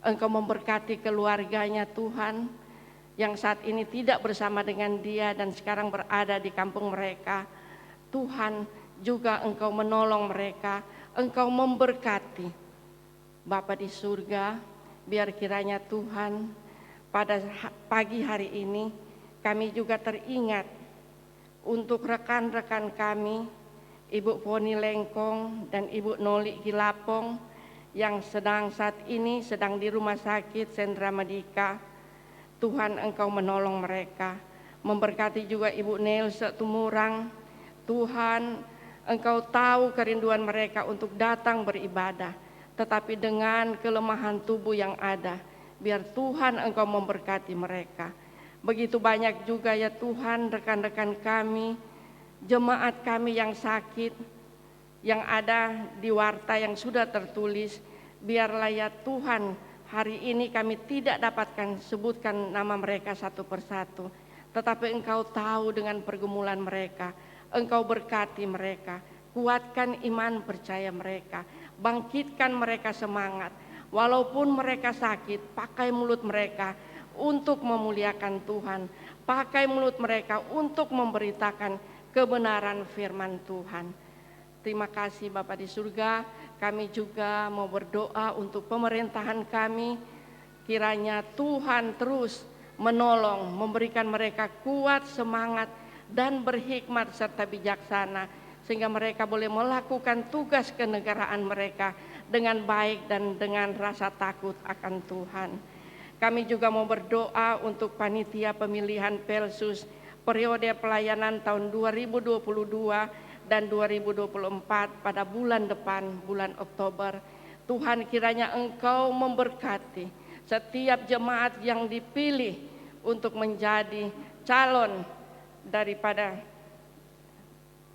Engkau memberkati keluarganya Tuhan, yang saat ini tidak bersama dengan dia dan sekarang berada di kampung mereka. Tuhan juga Engkau menolong mereka, Engkau memberkati. Bapa di surga, biar kiranya Tuhan pada pagi hari ini kami juga teringat untuk rekan-rekan kami, Ibu Poni Lengkong dan Ibu Noli Kilapong yang saat ini sedang di rumah sakit Sentra Medika. Tuhan Engkau menolong mereka, memberkati juga Ibu Nelse Tumurang. Tuhan Engkau tahu kerinduan mereka untuk datang beribadah, tetapi dengan kelemahan tubuh yang ada, biar Tuhan Engkau memberkati mereka. Begitu banyak juga ya Tuhan rekan-rekan kami, jemaat kami yang sakit, yang ada di warta yang sudah tertulis. Biarlah ya Tuhan, hari ini kami tidak dapatkan sebutkan nama mereka satu persatu, tetapi Engkau tahu dengan pergumulan mereka. Engkau berkati mereka, kuatkan iman percaya mereka, bangkitkan mereka semangat. Walaupun mereka sakit, pakai mulut mereka untuk memuliakan Tuhan, pakai mulut mereka untuk memberitakan kebenaran firman Tuhan. Terima kasih Bapa di surga. Kami juga mau berdoa untuk pemerintahan kami, kiranya Tuhan terus menolong, memberikan mereka kuat, semangat, dan berhikmat serta bijaksana, sehingga mereka boleh melakukan tugas kenegaraan mereka dengan baik dan dengan rasa takut akan Tuhan. Kami juga mau berdoa untuk panitia pemilihan Pelsus periode pelayanan tahun 2022 dan 2024 pada bulan depan, bulan Oktober. Tuhan kiranya Engkau memberkati setiap jemaat yang dipilih untuk menjadi calon daripada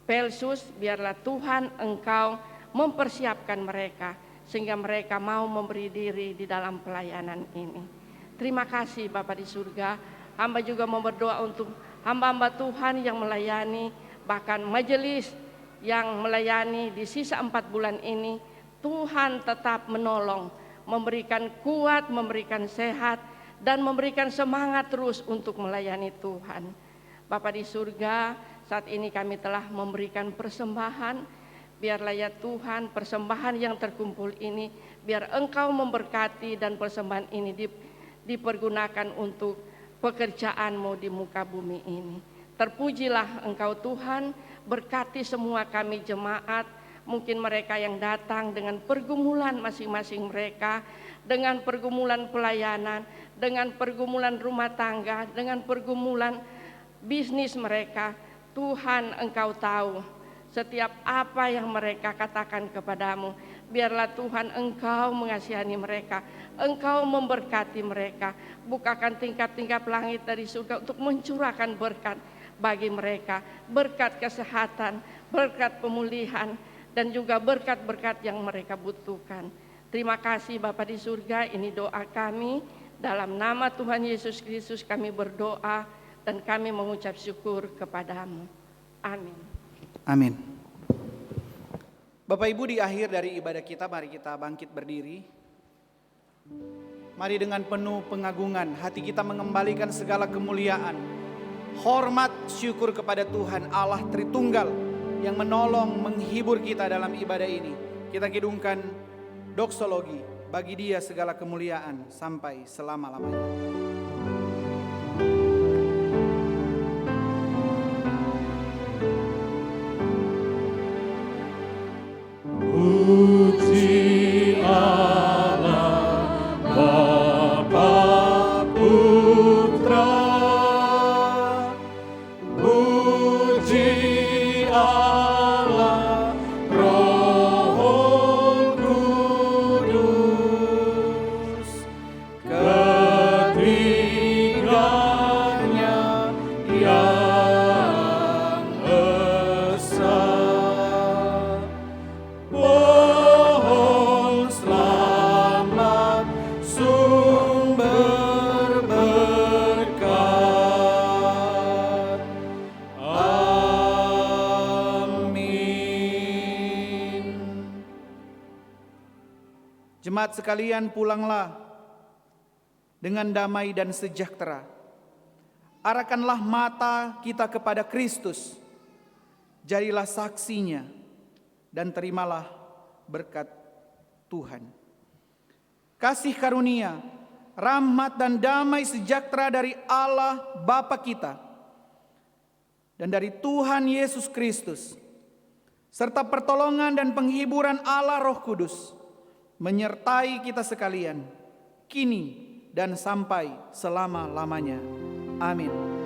Pelsus. Biarlah Tuhan Engkau mempersiapkan mereka sehingga mereka mau memberi diri di dalam pelayanan ini. Terima kasih Bapa di surga. Hamba juga mau berdoa untuk hamba-hamba Tuhan yang melayani, bahkan majelis yang melayani di sisa 4 bulan ini. Tuhan tetap menolong, memberikan kuat, memberikan sehat, dan memberikan semangat terus untuk melayani Tuhan. Bapa di surga, saat ini kami telah memberikan persembahan. Biarlah ya Tuhan, persembahan yang terkumpul ini, biar Engkau memberkati dan persembahan ini dipergunakan untuk pekerjaan-Mu di muka bumi ini. Terpujilah Engkau Tuhan, berkati semua kami jemaat, Mungkin mereka yang datang dengan pergumulan masing-masing mereka, dengan pergumulan pelayanan, dengan pergumulan rumah tangga, dengan pergumulan bisnis mereka. Tuhan, Engkau tahu setiap apa yang mereka katakan kepadamu. Biarlah Tuhan Engkau mengasihani mereka, Engkau memberkati mereka. Bukakan tingkap-tingkap langit dari surga untuk mencurahkan berkat bagi mereka, berkat kesehatan, berkat pemulihan, dan juga berkat-berkat yang mereka butuhkan. Terima kasih Bapa di surga, ini doa kami. Dalam nama Tuhan Yesus Kristus kami berdoa dan kami mengucap syukur kepadamu. Amin. Amin. Bapak Ibu, di akhir dari ibadah kita, mari kita bangkit berdiri. Mari dengan penuh pengagungan hati kita mengembalikan segala kemuliaan, hormat, syukur kepada Tuhan Allah Tritunggal yang menolong, menghibur kita dalam ibadah ini. Kita kidungkan doksologi, bagi Dia segala kemuliaan sampai selama-lamanya. Puji Allah Bapa Putra, puji Allah Roh Kudus, ketiganya yang esa. Pohon selamat sumber berkat. Amin. Jemaat sekalian, pulanglah dengan damai dan sejahtera. Arahkanlah mata kita kepada Kristus. Jadilah saksinya dan terimalah berkat Tuhan. Kasih karunia, rahmat dan damai sejahtera dari Allah Bapa kita dan dari Tuhan Yesus Kristus, serta pertolongan dan penghiburan Allah Roh Kudus menyertai kita sekalian, kini dan sampai selama-lamanya. Amin. Amin.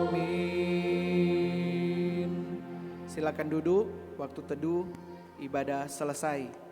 Amin. Silakan duduk, waktu teduh ibadah selesai.